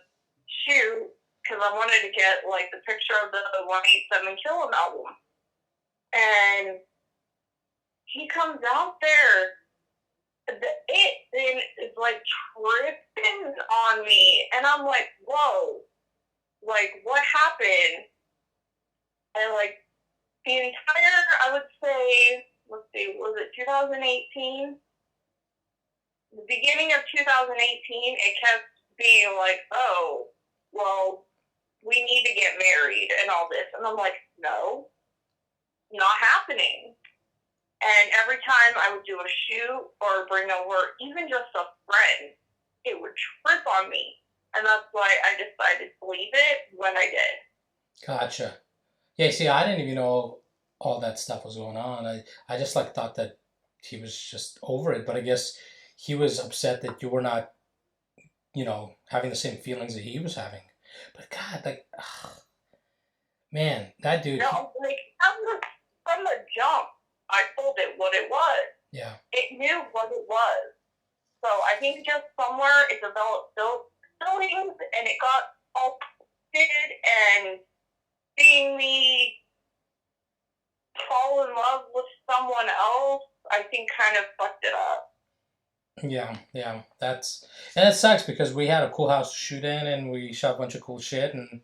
shoot, because I wanted to get, like, the picture of the 187 Kill 'Em album. And he comes out there, it then is, like, tripping on me, and I'm like, whoa, like, what happened? And, like, the entire, I would say, let's see, was it 2018? The beginning of 2018, it kept being like, oh, well, we need to get married and all this. And I'm like, no, not happening. And every time I would do a shoot or bring over even just a friend, it would trip on me. And that's why I decided to leave it when I did. Gotcha. Yeah, see, I didn't even know all that stuff was going on. I just, like, thought that he was just over it. But I guess he was upset that you were not, you know, having the same feelings that he was having. But God, like, man, that dude. No, like, from the jump, I told it what it was. Yeah. It knew what it was. So I think just somewhere it developed feelings, and it got all twisted, and seeing me fall in love with someone else, I think kind of fucked it up. Yeah, and it sucks because we had a cool house to shoot in, and we shot a bunch of cool shit, and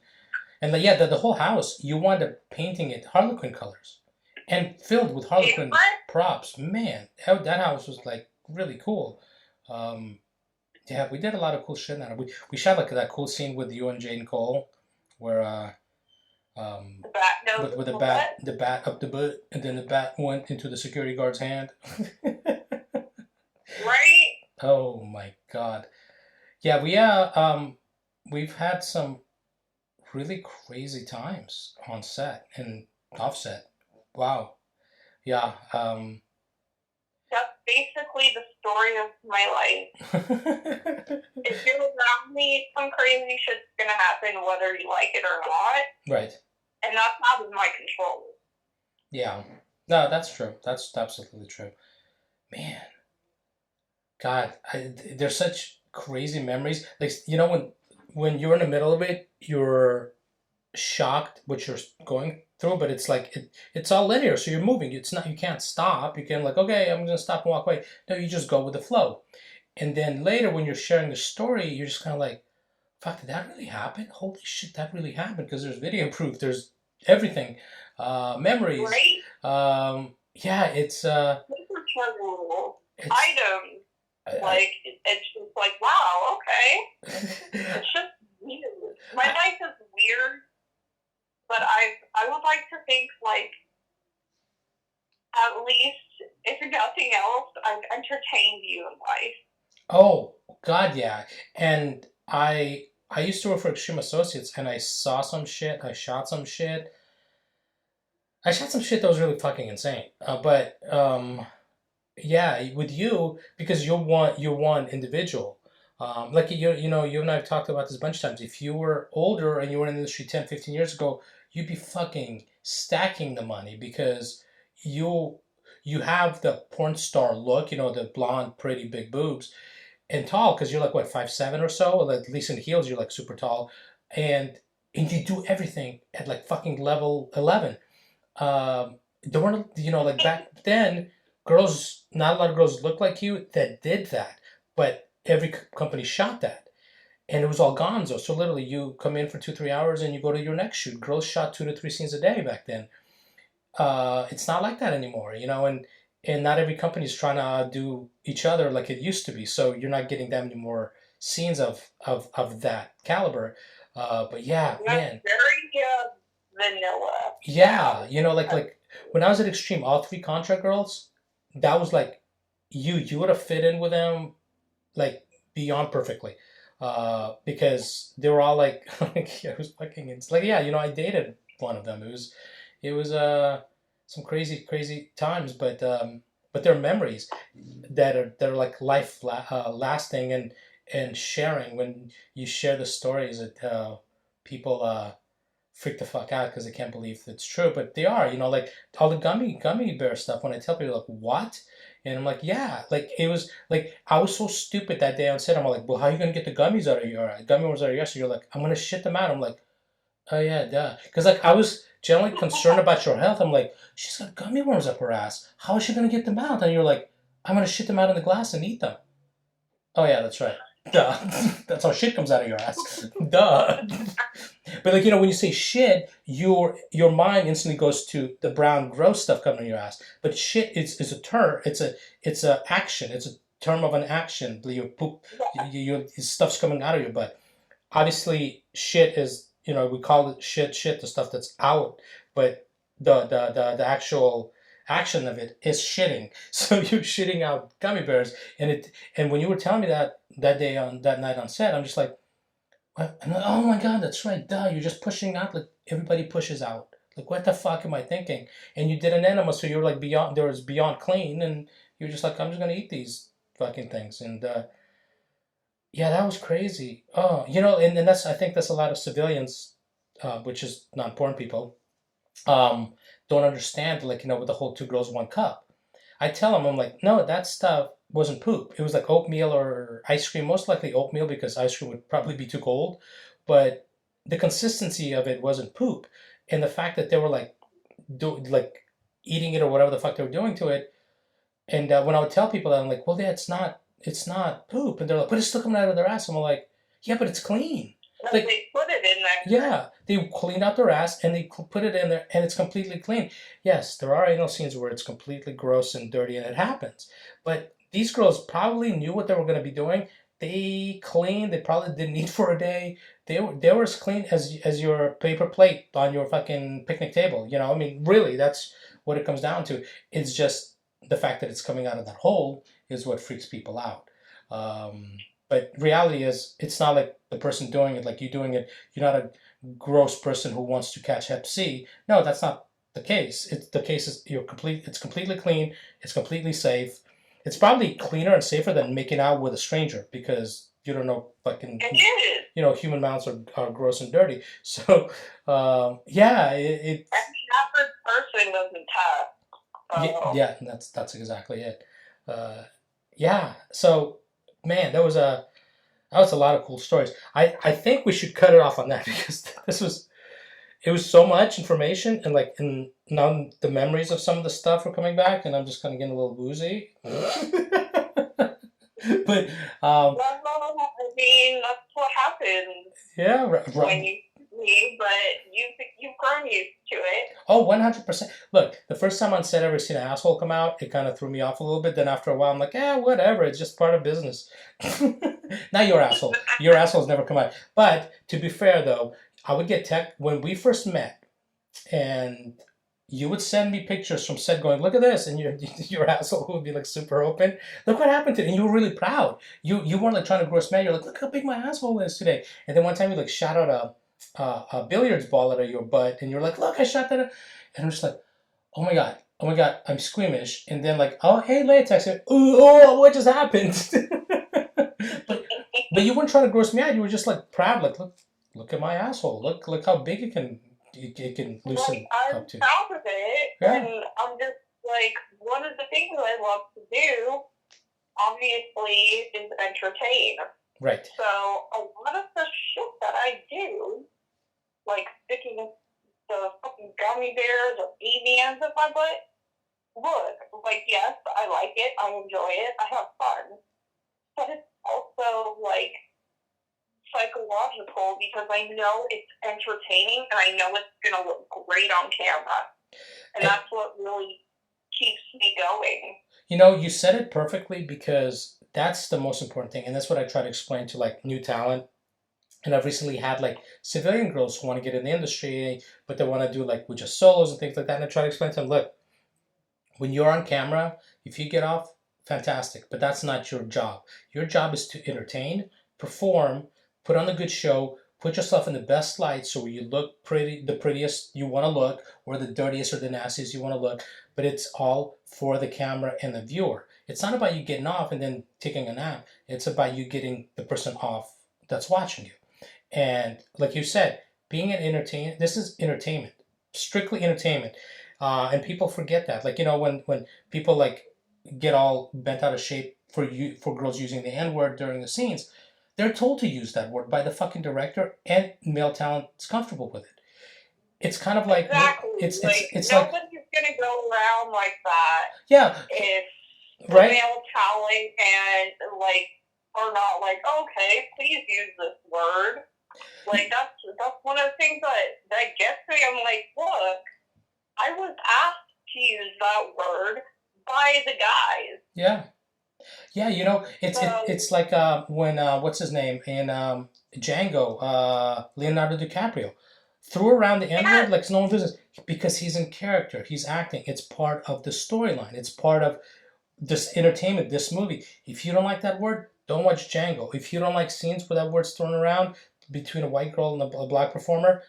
the whole house, you wound up painting it Harlequin colors, and filled with Harlequin props. Man, that house was, like, really cool. Yeah, we did a lot of cool shit now. We shot, like, that cool scene with you and Jane Cole, where with the bat up the butt, and then the bat went into the security guard's hand. Right? Oh my God. Yeah, we've had some really crazy times on set and off set. Wow. Yeah. That's basically the story of my life. If you're around me, some crazy shit's gonna happen whether you like it or not. Right. And that's out of my control. Yeah. No, that's true. That's absolutely true. Man. God, there's such crazy memories. Like, you know, when you're in the middle of it, you're shocked what you're going through, but it's like it's all linear, so you're moving. It's not, you can't stop. You can, like, okay, I'm gonna stop and walk away. No, you just go with the flow. And then later, when you're sharing the story, you're just kind of like, fuck, did that really happen? Holy shit, that really happened, because there's video proof, there's everything, memories. Right? Yeah, it's items. Like, it's just like, wow, okay. It's just weird. My life is weird, but I would like to think, like, at least, if nothing else, I've entertained you in life. Oh, God, yeah. And I used to work for Extreme Associates, and I saw some shit, I shot some shit. I shot some shit that was really fucking insane. Yeah, with you, because you're one individual. Like you know, you and I have talked about this a bunch of times. If you were older and you were in the industry 10, 15 years ago, you'd be fucking stacking the money because you you have the porn star look, you know, the blonde, pretty, big boobs, and tall because you're like what 5'7" or so. Well, at least in heels, you're like super tall, and you do everything at like fucking level 11. There weren't, you know, like back then, girls, not a lot of girls looked like you that did that, but every company shot that. And it was all gonzo. So literally, you come in for 2, 3 hours and you go to your next shoot. Girls shot 2 to 3 scenes a day back then. It's not like that anymore, you know, and not every company is trying to outdo each other like it used to be. So you're not getting that many more scenes of that caliber. But yeah, That's man. very vanilla. Yeah, you know, like when I was at Extreme, all three contract girls, that was like you would have fit in with them like beyond perfectly. Because they were all like, it was fucking, it's like, yeah, you know, I dated one of them. It was some crazy times, but they're memories that are like lasting and sharing when you share the stories that people freak the fuck out because they can't believe it's true, but they are, you know, like all the gummy bear stuff. When I tell people, like, what? And I'm like, yeah, like it was like I was so stupid that day on set. I'm like, well, how are you gonna get the gummies out of your gummy worms out of your ass? So you're like, I'm gonna shit them out. I'm like, oh yeah, duh, because like I was generally concerned about your health. I'm like, she's got gummy worms up her ass. How is she gonna get them out? And you're like, I'm gonna shit them out in the glass and eat them. Oh yeah, that's right. Duh. That's how shit comes out of your ass. Duh. But like, you know, when you say shit, your mind instantly goes to the brown gross stuff coming in your ass. But shit is a term. It's a action. It's a term of an action. Your poop, stuff's coming out of your butt. Obviously, shit is, you know, we call it shit, the stuff that's out. But the actual action of it is shitting. So you're shitting out gummy bears, and when you were telling me that day on that night on set, I'm just like, what? I'm like, oh my god, that's right, duh, you're just pushing out like everybody pushes out. Like, what the fuck am I thinking? And you did an enema, so you're like beyond, there was beyond clean, and you're just like, I'm just gonna eat these fucking things. And yeah, that was crazy. Oh, you know, and that's, I think that's a lot of civilians, which is non-porn people, um, don't understand, like, you know, with the whole 2 girls, 1 cup. I tell them, I'm like, no, that stuff wasn't poop. It was like oatmeal or ice cream, most likely oatmeal because ice cream would probably be too cold. But the consistency of it wasn't poop. And the fact that they were like, like eating it or whatever the fuck they were doing to it. And when I would tell people that, I'm like, well, yeah, it's not poop. And they're like, but it's still coming out of their ass. And I'm like, yeah, but it's clean. No, Like, they put it in there. yeah, they cleaned out their ass and they put it in there and it's completely clean. Yes, there are anal scenes where it's completely gross and dirty and it happens. But these girls probably knew what they were going to be doing. They cleaned. They probably didn't eat for a day. They were as clean as your paper plate on your fucking picnic table. You know, I mean, really, that's what it comes down to. It's just the fact that it's coming out of that hole is what freaks people out. But reality is, it's not like the person doing it, like you doing it. You're not a gross person who wants to catch Hep C. No, that's not the case. The case is it's completely clean. It's completely safe. It's probably cleaner and safer than making out with a stranger because you don't know fucking. It is. You know, human mouths are gross and dirty. So, yeah, it. I mean, that person doesn't test. Yeah, that's exactly it. Yeah, so man, that was a lot of cool stories. I think we should cut it off on that because it was so much information and now the memories of some of the stuff are coming back and I'm just kind of getting a little woozy. But Well, I mean, that's what happens yeah, when you leave, but you've grown used to it. Oh, 100%. Look, the first time on set I ever seen an asshole come out, it kind of threw me off a little bit. Then after a while, I'm like, yeah, whatever. It's just part of business. Not your asshole. Your assholes never come out. But to be fair, though, I would get when we first met, and you would send me pictures from set going, look at this, and your asshole would be like super open. Look what happened to it. And you were really proud. You weren't like trying to gross man. You're like, look how big my asshole is today. And then one time you like shot out a billiards ball out of your butt, and you're like, look, I shot that. And I'm just like, oh my god, I'm squeamish. And then like, oh hey, Leia texted, oh, what just happened? But you weren't trying to gross me out. You were just like proud, like look at my asshole. Look how big it can loosen up to. I'm proud of it, and I'm just like, one of the things I love to do, obviously, is entertain. Right. So a lot of the shit that I do, like sticking the fucking gummy bears or E-bands in my butt, look, like, yes, I like it, I enjoy it, I have fun, but it's also, like, psychological because I know it's entertaining and I know it's going to look great on camera. And that's what really keeps me going. You know, you said it perfectly because that's the most important thing. And that's what I try to explain to, like, new talent. And I've recently had, like, civilian girls who want to get in the industry, but they want to do, like, with just solos and things like that. And I try to explain to them, look, when you're on camera, if you get off, fantastic. But that's not your job. Your job is to entertain, perform, put on a good show, put yourself in the best light so you look pretty, the prettiest you want to look, or the dirtiest or the nastiest you want to look. But it's all for the camera and the viewer. It's not about you getting off and then taking a nap. It's about you getting the person off that's watching you. And like you said, being an entertainer, this is entertainment, strictly entertainment. And people forget that. Like, you know, when people like get all bent out of shape for girls using the N-word during the scenes, they're told to use that word by the fucking director, and male talent is comfortable with it. It's kind of like it's like nobody's gonna go around like that. Yeah. If right. Male talent and like are not like, okay, please use this word. Like that's one of the things that gets me. I'm like, look, I was asked to use that word by the guys. Yeah. Yeah, you know, it's like when what's his name in Django, Leonardo DiCaprio threw around the N-word like no one business because he's in character, he's acting. It's part of the storyline. It's part of this entertainment, this movie. If you don't like that word, don't watch Django. If you don't like scenes where that word's thrown around between a white girl and a black performer,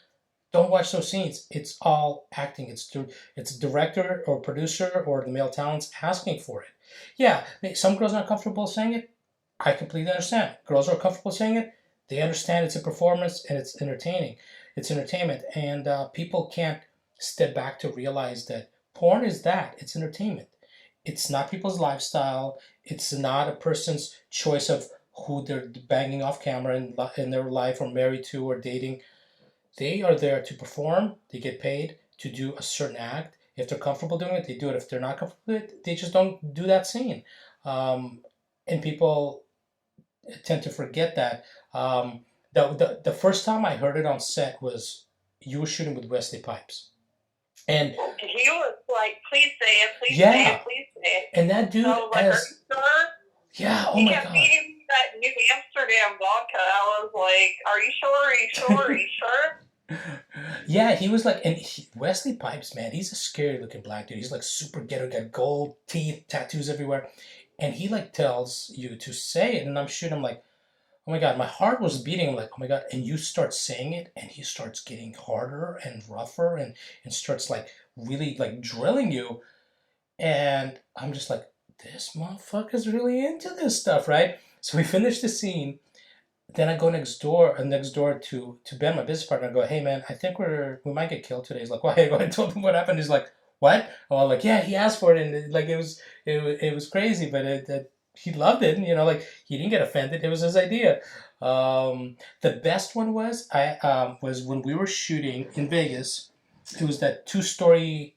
don't watch those scenes. It's all acting. It's director or producer or the male talent's asking for it. Yeah, some girls aren't comfortable saying it. I completely understand. Girls are comfortable saying it. They understand it's a performance and it's entertaining. It's entertainment. And people can't step back to realize that porn is that. It's entertainment. It's not people's lifestyle. It's not a person's choice of who they're banging off camera in their life or married to or dating. They are there to perform. They get paid to do a certain act. If they're comfortable doing it, they do it. If they're not comfortable with it, they just don't do that scene. And people tend to forget that. The first time I heard it on set was you were shooting with Wesley Pipes. And he was like, please say it, please yeah. say it, please say it. And that dude has... Yeah, oh my God. He kept me that New Amsterdam vodka. I was like, are you sure? Are you sure? Are you sure? Yeah, he was like, and Wesley Pipes, man, he's a scary looking black dude. He's like super ghetto, got gold teeth, tattoos everywhere. And he like tells you to say it. And I'm shooting, I'm like, oh my God, my heart was beating. I'm like, oh my God. And you start saying it and he starts getting harder and rougher and starts like really like drilling you. And I'm just like, this motherfucker's really into this stuff, right? So we finish the scene. Then I go next door to Ben, my business partner. I go, hey man, I think we might get killed today. He's like, why? I go and told him what happened. He's like, what? Oh, I'm like, yeah, he asked for it, and like it was crazy, but he loved it. And, you know, like he didn't get offended. It was his idea. The best one was was when we were shooting in Vegas. It was that 2-story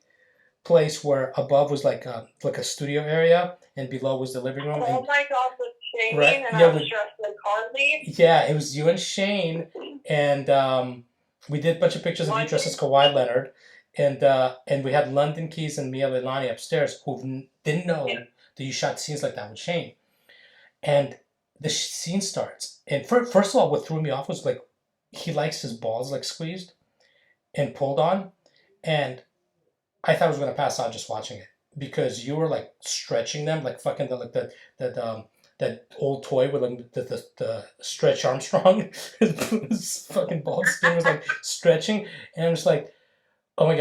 place where above was like a studio area and below was the living room. Oh my God, with Shane right? and Yeah, I was dressed like Harley. Yeah, it was you and Shane, and we did a bunch of pictures of you dressed as Kawhi Leonard, and we had London Keys and Mia Leilani upstairs who didn't know that you shot scenes like that with Shane. And the scene starts, and first of all, what threw me off was like he likes his balls like squeezed and pulled on, and I thought I was gonna pass out just watching it because you were like stretching them like fucking that old toy with like the Stretch Armstrong. His fucking bald skin was like stretching, and I'm just like, oh my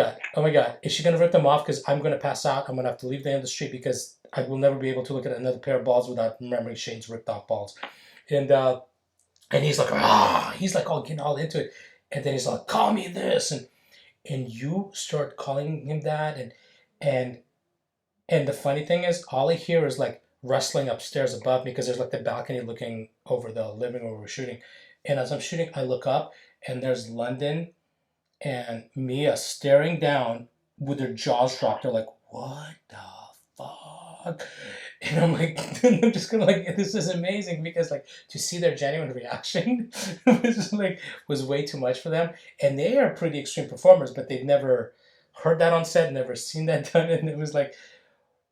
god, is she gonna rip them off? Because I'm gonna pass out. I'm gonna have to leave the industry because I will never be able to look at another pair of balls without remembering Shane's ripped off balls. And and he's like all getting all into it, and then he's like, call me this, and you start calling him that, and and the funny thing is, all I hear is like rustling upstairs above me because there's like the balcony looking over the living room where we're shooting. And as I'm shooting, I look up and there's London and Mia staring down with their jaws dropped. They're like, what the fuck? And I'm like, I'm just gonna like, this is amazing because like to see their genuine reaction was like was way too much for them. And they are pretty extreme performers, but they've never heard that on set, never seen that done, and it was like,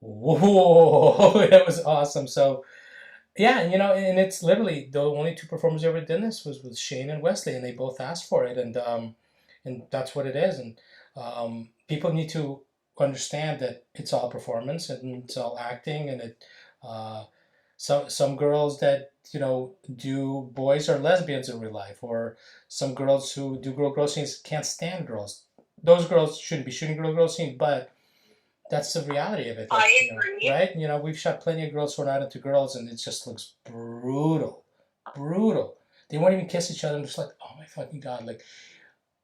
whoa, that was awesome. So yeah, and it's literally the only two performers who ever did this was with Shane and Wesley, and they both asked for it, and that's what it is. And people need to understand that it's all performance and it's all acting, and it. Some girls that do boys or lesbians in real life, or some girls who do girl scenes can't stand girls. Those girls shouldn't be shooting girl scenes, but that's the reality of it. Like, I agree. Right? We've shot plenty of girls who are not into girls, and it just looks brutal, brutal. They won't even kiss each other. I'm just like, oh my fucking god! Like,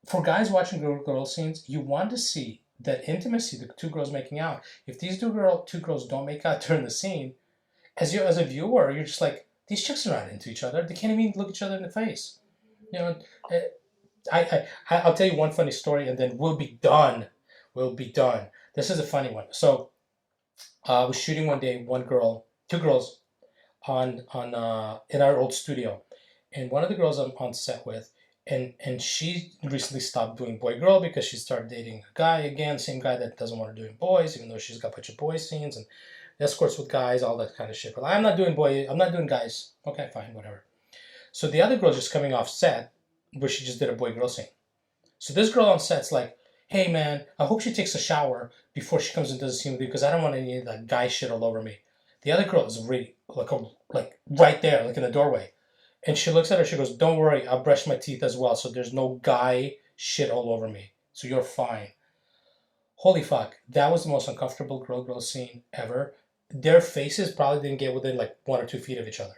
for guys watching girl scenes, you want to see that intimacy, the two girls making out. If these two girls don't make out during the scene, as a viewer, you're just like, these chicks are not into each other. They can't even look each other in the face. I'll tell you one funny story, and then we'll be done. We'll be done. This is a funny one. So I was shooting one day, two girls on in our old studio, and one of the girls I'm on set with, and she recently stopped doing boy girl because she started dating a guy again, same guy that doesn't want her doing boys, even though she's got a bunch of boy scenes and escorts with guys, all that kind of shit. But I'm not doing guys. Okay, fine, whatever. So the other girl's just coming off set where she just did a boy girl scene. So this girl on set's like, hey man, I hope she takes a shower before she comes into the scene with you because I don't want any like guy shit all over me. The other girl is really like right there, like in the doorway. And she looks at her, she goes, don't worry, I'll brush my teeth as well, so there's no guy shit all over me. So you're fine. Holy fuck, that was the most uncomfortable girl scene ever. Their faces probably didn't get within like 1 or 2 feet of each other.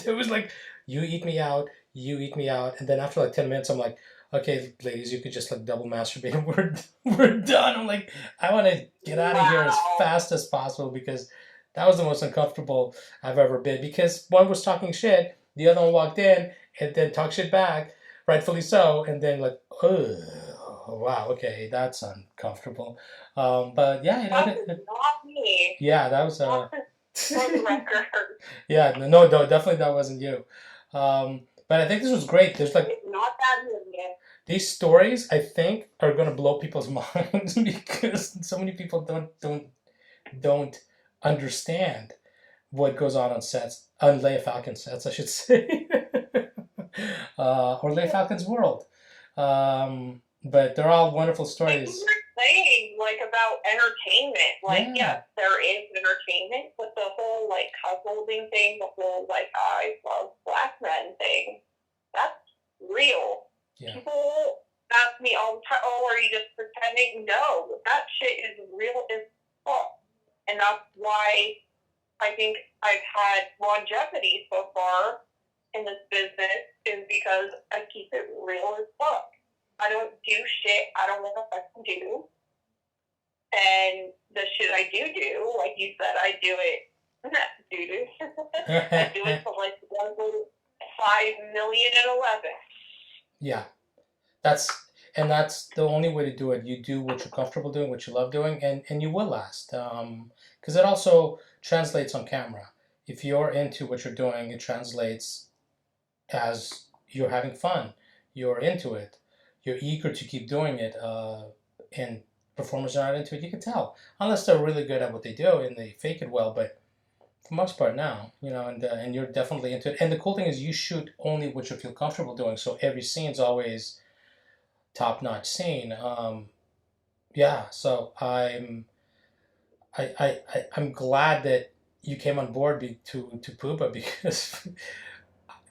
It was like, you eat me out, and then after like 10 minutes, I'm like, okay, ladies, you could just like double masturbate and we're done. I'm like, I want to get out of here as fast as possible because that was the most uncomfortable I've ever been. Because one was talking shit, the other one walked in and then talked shit back, rightfully so, and then like, oh wow, okay, that's uncomfortable. But yeah, that was not me. Yeah, that was for the record. Yeah, no, definitely that wasn't you. But I think this was great. There's like not that million. These stories, I think, are gonna blow people's minds because so many people don't understand what goes on sets, on Leia Falcon sets, I should say, or Leia Falcon's world. But they're all wonderful stories. Like you were saying, like about entertainment, like yes, there is entertainment, but the whole like cuckolding thing, the whole like I love black men thing, that's real. Yeah. People ask me all the time, oh, are you just pretending? No, that shit is real as fuck. And that's why I think I've had longevity so far in this business, is because I keep it real as fuck. I don't do shit I don't want to fucking do. And the shit I do, like you said, I do it. I do it for like 5,000,011. Yeah. That's the only way to do it. You do what you're comfortable doing, what you love doing, and you will last. Because it also translates on camera. If you're into what you're doing, it translates as you're having fun. You're into it. You're eager to keep doing it. And performers are not into it. You can tell, unless they're really good at what they do and they fake it well. But for the most part, now, and you're definitely into it. And the cool thing is, you shoot only what you feel comfortable doing. So every scene's always top-notch scene. Yeah. So I'm glad that you came on board to Puba, because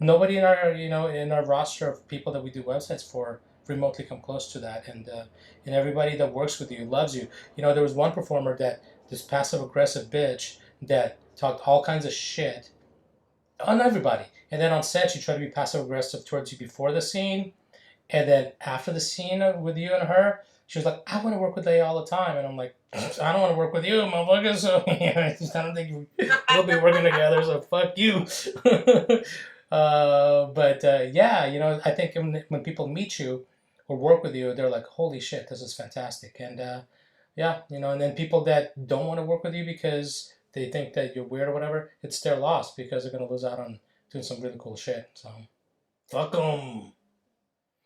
nobody in our roster of people that we do websites for remotely come close to that, and everybody that works with you loves you. There was one performer, that this passive aggressive bitch that talked all kinds of shit on everybody. And then on set, she tried to be passive aggressive towards you before the scene, and then after the scene with you and her, she was like, "I want to work with Leia all the time," and I'm like, "I don't want to work with you, motherfucker." So I don't think we'll be working together. So fuck you. Yeah, I think when people meet you or work with you, they're like, "Holy shit, this is fantastic!" And yeah, and then people that don't want to work with you because they think that you're weird or whatever, it's their loss because they're gonna lose out on doing some really cool shit. So fuck them.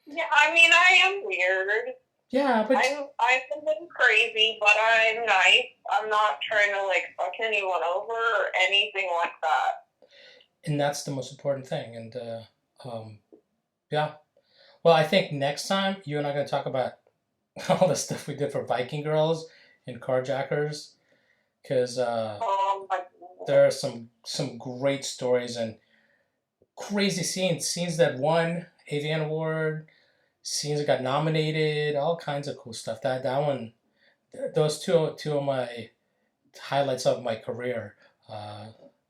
Yeah, I mean, I am weird. Yeah, but I'm a little crazy, but I'm nice. I'm not trying to fuck anyone over or anything like that. And that's the most important thing. And yeah, well, I think next time you and I are gonna talk about all the stuff we did for Viking girls and carjackers, because there are some great stories and crazy scenes that won Avian Award, scenes that got nominated, all kinds of cool stuff. That one, those two of my highlights of my career.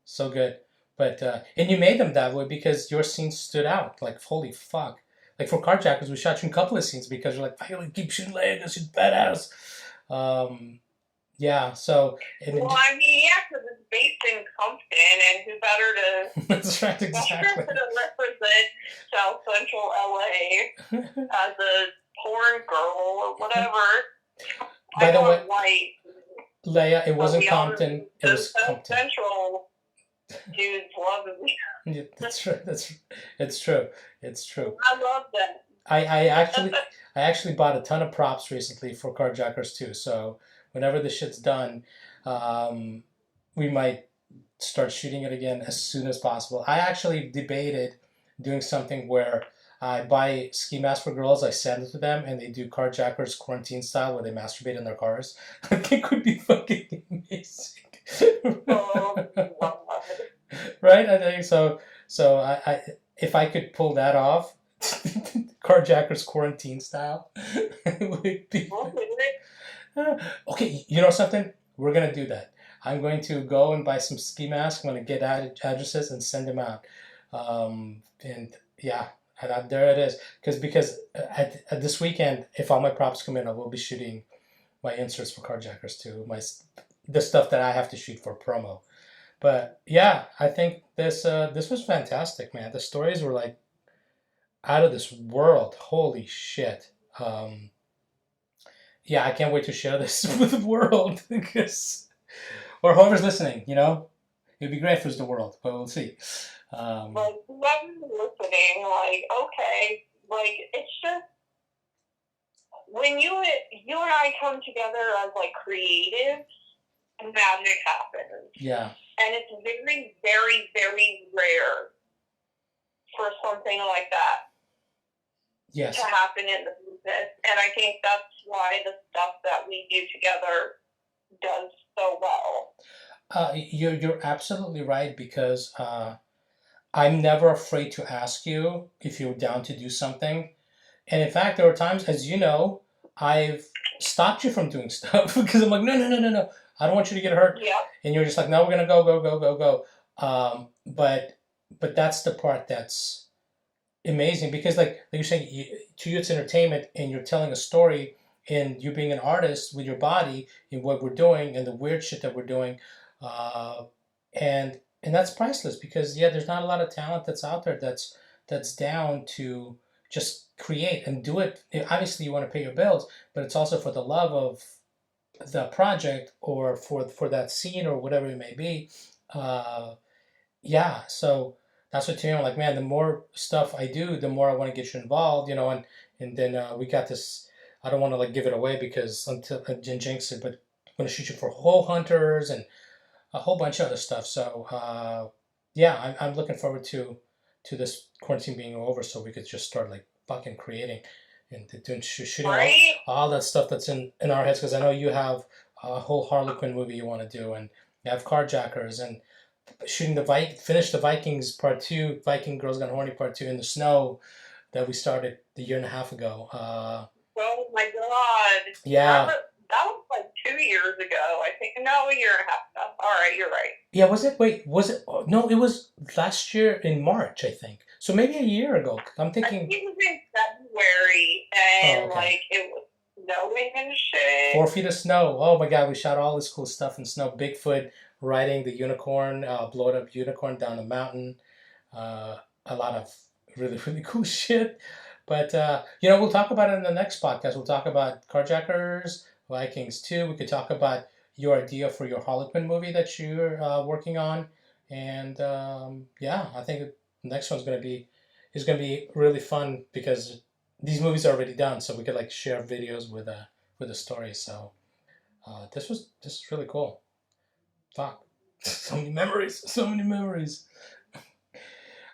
So good. But and you made them that way because your scenes stood out. Like holy fuck. Like for Carjackers, we shot you in a couple of scenes because you're like, I gotta keep shooting Leia because she's badass. Yeah. So. Well, I mean, yeah, because it's based in Compton, and who better to? That's right. Exactly. To represent South Central LA as a porn girl or whatever. By the way, white. Leia, it wasn't Compton. It was Compton. Central dudes love me. Yeah, that's true. It's true. It's true. I love that. I actually bought a ton of props recently for Carjackers too. So whenever this shit's done, we might start shooting it again as soon as possible. I actually debated doing something where I buy ski masks for girls, I send it to them, and they do Carjackers quarantine style where they masturbate in their cars. I think would be fucking amazing. Right? I think so. So I if I could pull that off, Carjackers quarantine style, it would be. Okay, you know something? We're gonna do that. I'm going to go and buy some ski masks. I'm gonna get addresses and send them out. And yeah. And there it is. Because at this weekend, if all my props come in, I will be shooting my inserts for Carjackers too. The stuff that I have to shoot for promo. But yeah, I think this was fantastic, man. The stories were like out of this world. Holy shit. Yeah, I can't wait to share this with the world because, or whoever's listening, it'd be great if it was the world, but we'll see. Whoever's listening, okay, it's just when you and I come together as creatives, magic happens. Yeah. And it's very, very, very rare for something like that. Yes. To happen in the business, and I think that's why the stuff that we do together does so well. You're absolutely right because I'm never afraid to ask you if you're down to do something. And in fact, there were times, as you know, I've stopped you from doing stuff because I'm like, no. I don't want you to get hurt. Yeah. And you're just like, no, we're going to go. But that's the part that's amazing because like you're saying, to you it's entertainment and you're telling a story and you being an artist with your body in what we're doing and the weird shit that we're doing. And that's priceless because there's not a lot of talent that's out there that's down to just create and do it. Obviously you want to pay your bills, but it's also for the love of the project or for that scene or whatever it may be. So that's what to me I'm like, man, the more stuff I do, the more I want to get you involved, and then we got this. I don't want to give it away because until jinx it, but I'm going to shoot you for Hole Hunters and a whole bunch of other stuff. So I'm looking forward to this quarantine being over so we could just start fucking creating and doing shooting all that stuff that's in our heads because I know you have a whole Harlequin movie you want to do and you have Carjackers and shooting finish the Vikings part 2, Viking Girls Gone Horny part 2 in the snow that we started a year and a half ago. Oh my god! Yeah. That was like 2 years ago, I think. No, a year and a half ago. All right, you're right. Yeah, was it? Wait, was it? No, it was last year in March, I think. So maybe a year ago. I'm I thinking. think it was in February, and Oh, okay. like it was snowing and shit. 4 feet of snow. Oh my God, we shot all this cool stuff in snow. Bigfoot riding the unicorn, blowed up unicorn down the mountain. A lot of really, really cool shit. But, we'll talk about it in the next podcast. We'll talk about Carjackers, Vikings 2. We could talk about your idea for your Harlequin movie that you're working on. And, I think the next one's going to be really fun because these movies are already done, so we could like share videos with the story. So this is really cool. Fuck, so many memories.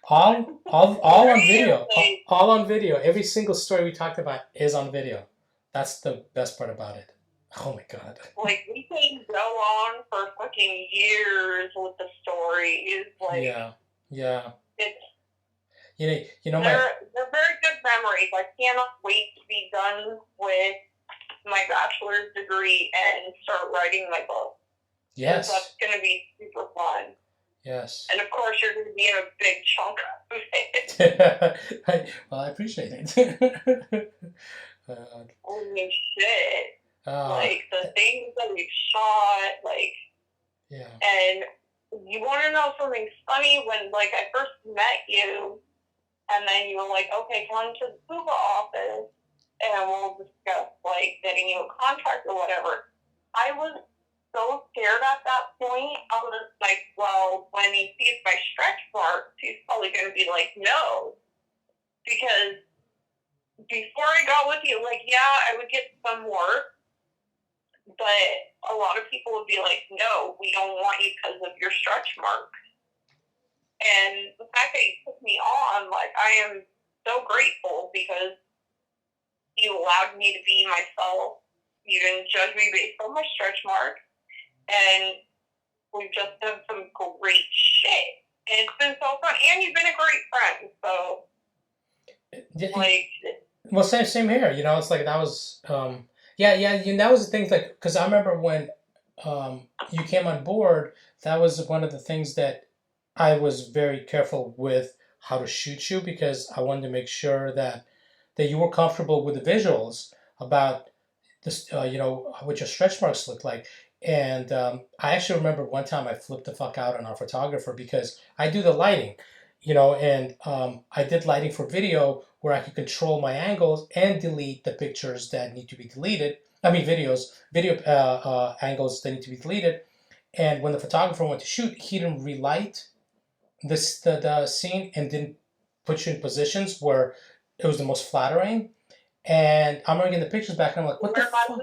All on video. All on video. Every single story we talked about is on video. That's the best part about it. Oh my God. Like we can go on for fucking years with the stories. Like yeah. It's they're very good memories. I cannot wait to be done with my bachelor's degree and start writing my book. Yes. That's going to be super fun. Yes. And of course, you're going to be in a big chunk of it. Well, I appreciate it. Holy shit. Like, the things that we've shot, like... Yeah. And you want to know something funny? When, like, I first met you, and then you were like, okay, come to the Cuba office, and we'll discuss, like, getting you a contract or whatever. I was so scared at that point. I was like, well, when he sees my stretch marks, he's probably going to be like, no. Because before I got with you, like, yeah, I would get some work, but a lot of people would be like, no, we don't want you because of your stretch marks. And the fact that you took me on, like, I am so grateful because you allowed me to be myself. You didn't judge me based on my stretch marks. And we've just done some great shit. And it's been so fun. And you've been a great friend. So, like... Well, same here. It's like that was... that was the thing, like, because I remember when you came on board, that was one of the things that I was very careful with how to shoot you, because I wanted to make sure that you were comfortable with the visuals about this, what your stretch marks look like. And I actually remember one time I flipped the fuck out on our photographer because I do the lighting, and I did lighting for video where I could control my angles and delete the pictures that need to be deleted. I mean, video angles that need to be deleted. And when the photographer went to shoot, he didn't relight the scene and didn't put you in positions where it was the most flattering. And I'm getting the pictures back, and I'm like, what the fuck?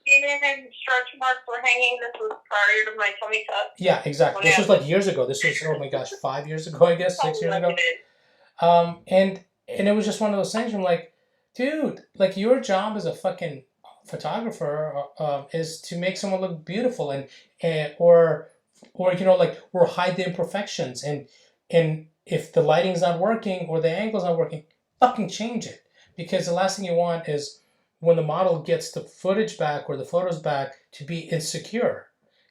And stretch marks were hanging. This was prior to my tummy tuck. Yeah, exactly. This was like years ago. This was, oh my gosh, 5 years ago, I guess, 6 years ago. And it was just one of those things. I'm like, dude, like, your job as a fucking photographer is to make someone look beautiful or hide the imperfections. And if the lighting's not working or the angle's not working, fucking change it. Because the last thing you want is when the model gets the footage back or the photos back to be insecure,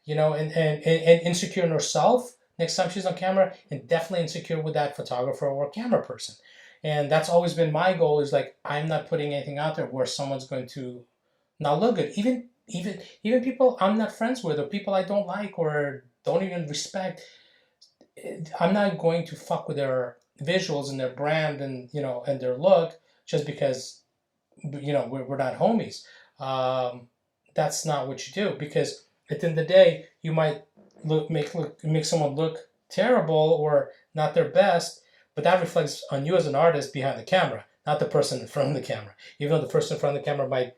and insecure in herself next time she's on camera, and definitely insecure with that photographer or camera person. And that's always been my goal, is like, I'm not putting anything out there where someone's going to not look good. Even people I'm not friends with, or people I don't like or don't even respect, I'm not going to fuck with their visuals and their brand and and their look just because we're not homies. That's not what you do, because at the end of the day, you might make someone look terrible or not their best, but that reflects on you as an artist behind the camera, not the person in front of the camera. Even though the person in front of the camera might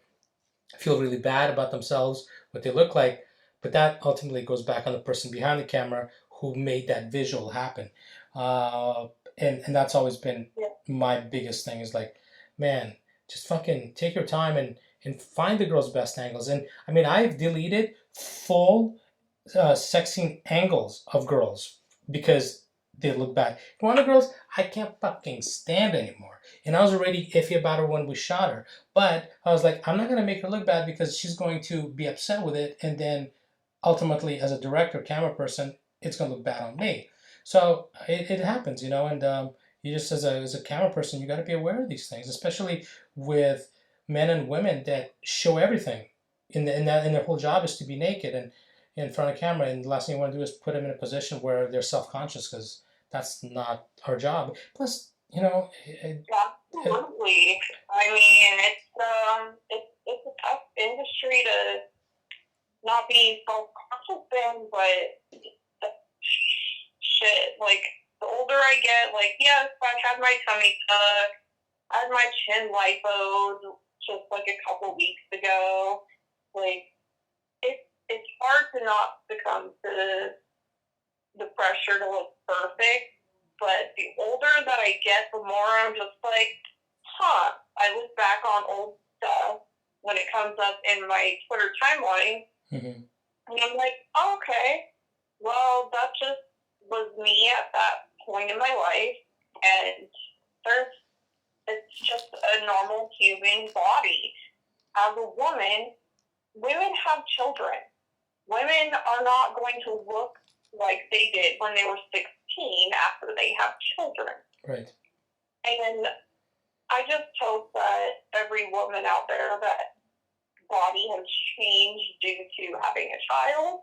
feel really bad about themselves, what they look like, but that ultimately goes back on the person behind the camera who made that visual happen. And that's always been my biggest thing, is like, man, just fucking take your time and find the girl's best angles. And I mean, I've deleted full sex scene angles of girls because they look bad. One of the girls I can't fucking stand anymore. And I was already iffy about her when we shot her. But I was like, I'm not going to make her look bad because she's going to be upset with it. And then ultimately, as a director, camera person, it's going to look bad on me. So it happens, you know, and you just, as a camera person, you got to be aware of these things, especially with men and women that show everything. And their whole job is to be naked and in front of camera. And the last thing you want to do is put them in a position where they're self-conscious because that's not our job. Plus, you know, absolutely. I mean, it's a tough industry to not be self-conscious in, but shit, like, the older I get, like, yes, I had my tummy tuck, I had my chin lipoed just, like, a couple weeks ago. Like, it's hard to not succumb to the pressure to look perfect, but the older that I get, the more I'm just like, I look back on old stuff when it comes up in my Twitter timeline, and I'm like, oh, okay, well, that just was me at that point in my life, and it's just a normal human body. As a woman, women have children. Women are not going to look like they did when they were 16 after they have children. Right. And I just hope that every woman out there that body has changed due to having a child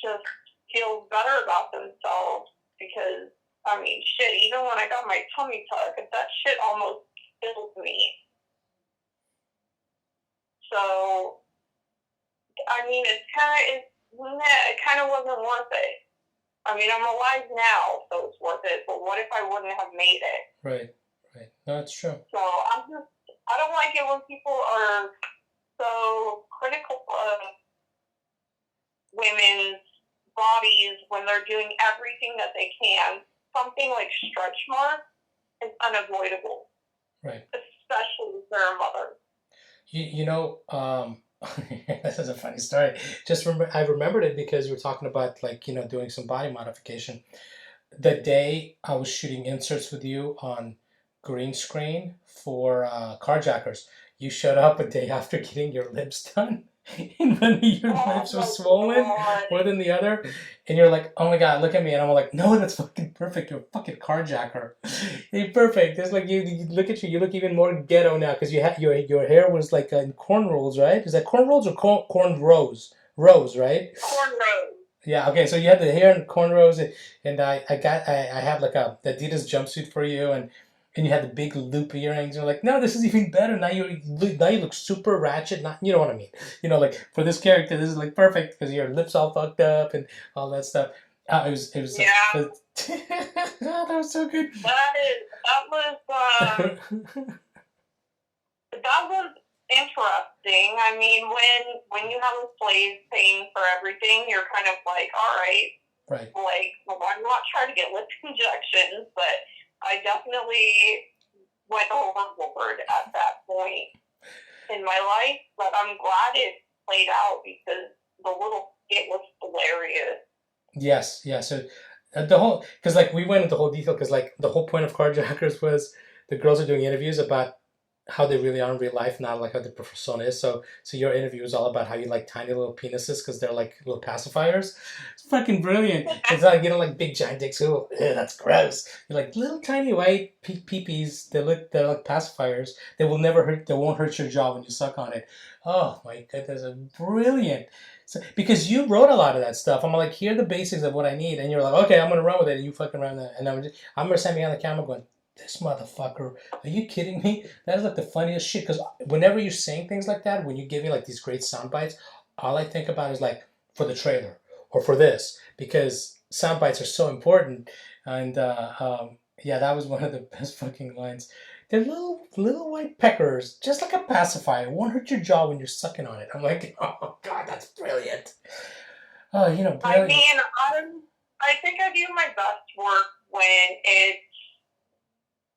just feels better about themselves, because, I mean, shit, even when I got my tummy tuck, that shit almost killed me. So, I mean, it kind of wasn't worth it. I mean, I'm alive now, so it's worth it, but what if I wouldn't have made it? Right. No, that's true. So, I don't like it when people are so critical of women's bodies when they're doing everything that they can. Something like stretch marks is unavoidable. Right. Especially if they're a mother. You know, this is a funny story. I remembered it because you were talking about, like, you know, doing some body modification. The day I was shooting inserts with you on green screen for Carjackers, you showed up a day after getting your lips done. And one of your lips was swollen more than the other. And you're like, oh my God, look at me. And I'm like, no, that's fucking perfect. You're a fucking carjacker. You're perfect. It's like, you look at you look even more ghetto now because you had your hair was like in cornrows, right? Is that cornrows or cornrows? Rows, right? Cornrows. Yeah, okay, so you had the hair in cornrows, and I had like a the Adidas jumpsuit for you, and you had the big loop earrings. You're like, no, this is even better. Now you look super ratchet. Not, you know what I mean? You know, like for this character, this is like perfect because your lips all fucked up and all that stuff. It was yeah. That was so good. That was interesting. I mean, when you have a slave paying for everything, you're kind of like, all right. Right. Like, well, I'm not trying to get lip injections, but I definitely went overboard at that point in my life, but I'm glad it played out because the little skit was hilarious. Yes, yeah. So the whole, because like we went into the whole detail, because like the whole point of Carjackers was the girls are doing interviews about how they really are in real life, not like how the persona is. So your interview is all about how you like tiny little penises because they're like little pacifiers. It's fucking brilliant. It's like, you know, like big giant dicks. Oh, that's gross. You're like little tiny white peepees. They're like pacifiers. They will never hurt. They won't hurt your jaw when you suck on it. Oh my goodness, brilliant. So, because you wrote a lot of that stuff. I'm like, here are the basics of what I need, and you're like, okay, I'm gonna run with it. And you fucking run that, and I remember sending me on the camera going, this motherfucker, are you kidding me? That is like the funniest shit, because whenever you're saying things like that, when you give me like these great sound bites, all I think about is like for the trailer or for this, because sound bites are so important. And yeah, that was one of the best fucking lines. They're little white peckers, just like a pacifier. It won't hurt your jaw when you're sucking on it. I'm like, oh God, that's brilliant. Oh, you know, brilliant. I mean, I think I do my best work when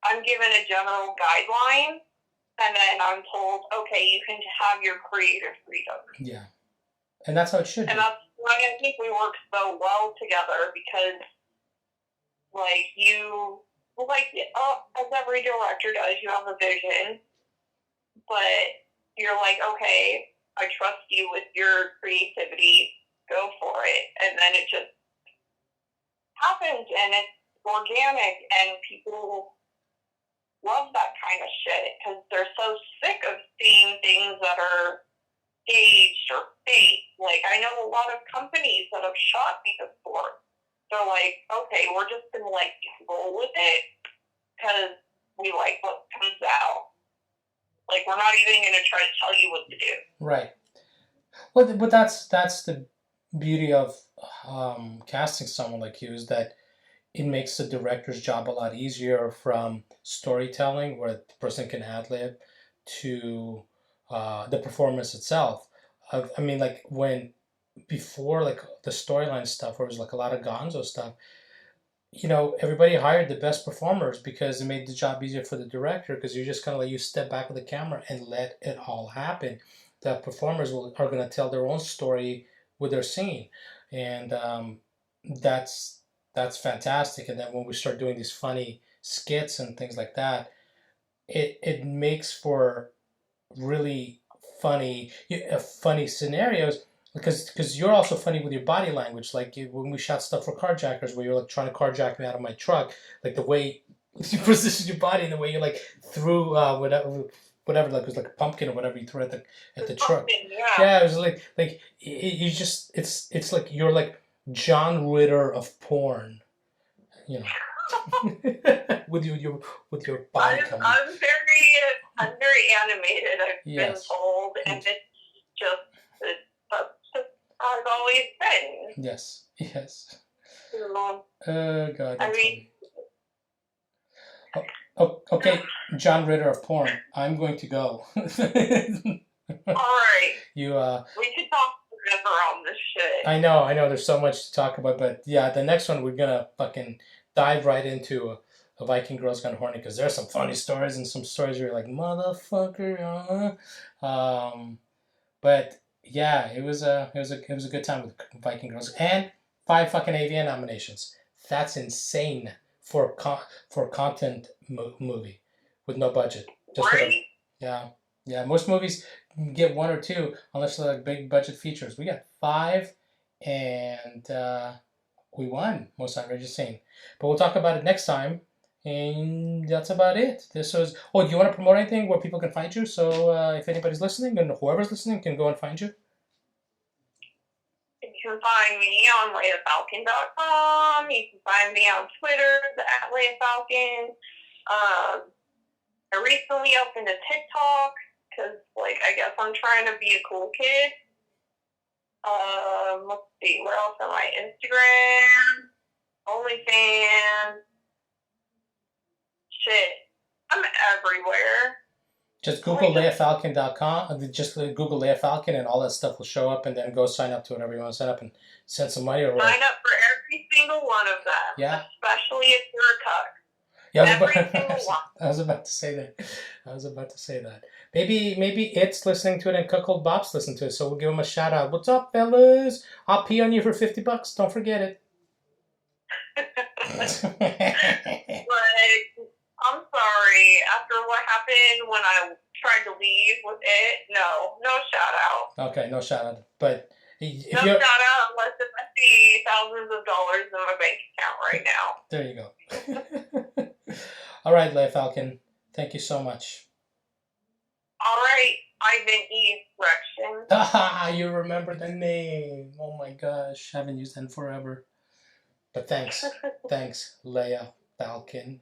I'm given a general guideline, and then I'm told, okay, you can have your creative freedom. Yeah. And that's how it should be. And that's why I think we work so well together, because Like, as every director does, you have a vision, but you're like, okay, I trust you with your creativity, go for it. And then it just happens, and it's organic, and people love that kind of shit because they're so sick of seeing things that are staged or fake. Like, I know a lot of companies that have shot me before. They're like, okay, we're just going to, like, roll with it because we like what comes out. Like, we're not even going to try to tell you what to do. Right. Well, but that's the beauty of casting someone like you, is that it makes the director's job a lot easier, from storytelling, where the person can ad-lib, to the performance itself. I mean, like, before, like, the storyline stuff, where it was like a lot of gonzo stuff, you know, everybody hired the best performers because it made the job easier for the director, because you just kind of, like, you step back with the camera and let it all happen. The performers are going to tell their own story with their scene, and that's fantastic. And then when we start doing these funny skits and things like that, it makes for really funny scenarios, because you're also funny with your body language. Like, when we shot stuff for Carjackers, where you're like trying to carjack me out of my truck, like the way you position your body and the way you like threw whatever, like it was like a pumpkin or whatever you threw at the truck. Yeah, it was like you just, it's like you're like John Ritter of porn, you know. with your body. I'm very animated. I've been told, and it's just that's how I've always been. Yes. God. I mean. Okay, John Ritter of porn. I'm going to go. All right. We could talk forever on this shit. I know. There's so much to talk about, but yeah, the next one we're gonna fucking dive right into a Viking Girls Gone Horny, because there's some funny stories and some stories where you're like, motherfucker. But yeah, it was a good time with Viking Girls, and 5 fucking AVN nominations. That's insane for content movie with no budget. Right? Yeah. Most movies get 1 or 2 unless they're like big budget features. We got 5, and we won most outrageous scene. But we'll talk about it next time. And that's about it. This was. Oh, do you want to promote anything where people can find you? So if anybody's listening, and whoever's listening can go and find you. You can find me on LeyaFalcon.com. You can find me on Twitter, @LeyaFalcon. I recently opened a TikTok because, like, I guess I'm trying to be a cool kid. Let's see, where else am I? Instagram, OnlyFans. Shit, I'm everywhere. Just Google LeyaFalcon.com. Just Google Leya Falcon, and all that stuff will show up, and then go sign up to whatever you want to sign up and send some money. Or sign up for every single one of them. Yeah. Especially if you're a cuck. Yeah, I was about to say that. Maybe it's listening to it and Cuckold Bop's listening to it, so we'll give him a shout out. What's up, fellas? I'll pee on you for $50. Don't forget it. Like, I'm sorry. After what happened when I tried to leave with it, no shout out. Okay, no shout out. But no shout out unless if I see thousands of dollars in my bank account right now. There you go. All right, Leya Falcon. Thank you so much. All right, Ivan E. Rection. You remember the name. Oh my gosh. Haven't used that in forever. But thanks. Thanks, Leya Falcon.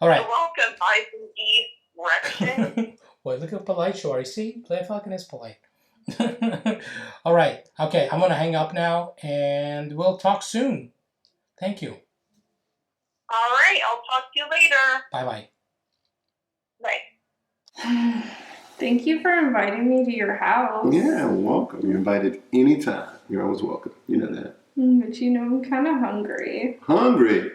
All right. You're welcome, Ivan E. Rection. Boy, look how polite you are. You see? Leya Falcon is polite. All right. Okay, I'm going to hang up now, and we'll talk soon. Thank you. All right, I'll talk to you later. Bye-bye. Bye. Thank you for inviting me to your house. Yeah, welcome. You're invited anytime. You're always welcome. You know that. But you know, I'm kind of hungry. Hungry?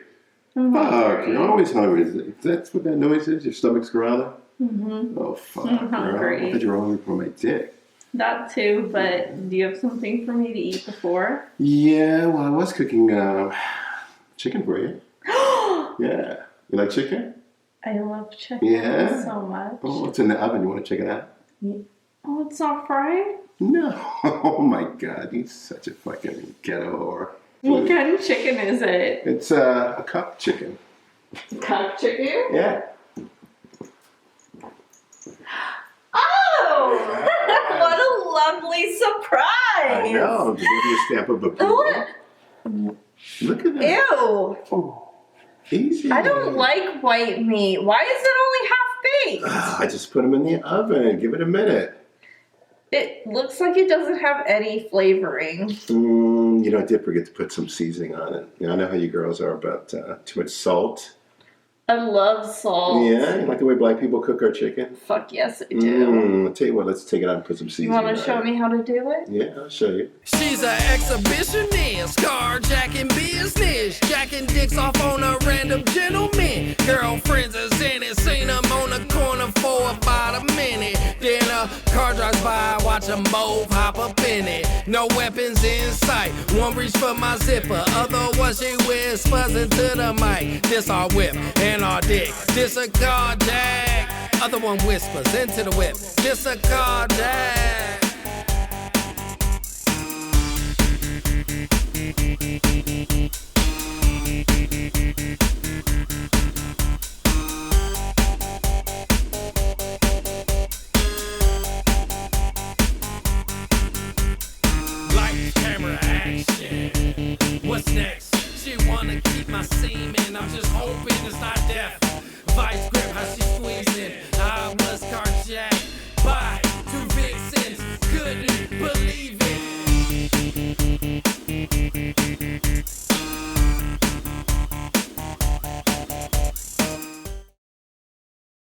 I'm hungry. Fuck, you're always hungry. That's what that noise is? Your stomach's growling? Mm-hmm. Oh, fuck. I'm hungry. Girl. I thought you were hungry for my dick. That too, but do you have something for me to eat before? Yeah, well, I was cooking chicken for you. Yeah. You like chicken? I love chicken so much. Oh, it's in the oven. You want to check it out? Oh, it's not fried? No. Oh my God, you're such a fucking ghetto whore. What kind of chicken is it? It's a cup chicken. Cup chicken? Yeah. Oh! What a lovely surprise! I know. Did you give you a stamp of approval? Look at that. Ew! Oh, easy. I don't like white meat. Why is it only half baked? I just put them in the oven. Give it a minute. It looks like it doesn't have any flavoring. You know, I did forget to put some seasoning on it. You know, I know how you girls are about too much salt. I love salt. Yeah, you like the way black people cook our chicken? Fuck yes, I do. I'll tell you what, let's take it out and put some You seasoning on it. want to show me how to do it? Yeah, I'll show you. She's an exhibitionist, carjacking business, jacking dicks off on a random gentleman. Girlfriends is in it, seen them on the corner for about a minute. Then a car drives by, watch them both hop up in it. No weapons in sight, one reach for my zipper, other one she whispers into the mic. This our whip and our dick, this a carjack. Other one whispers into the whip, this a carjack. Light, camera, action. What's next? She wanna keep my semen. I'm just hoping it's not death.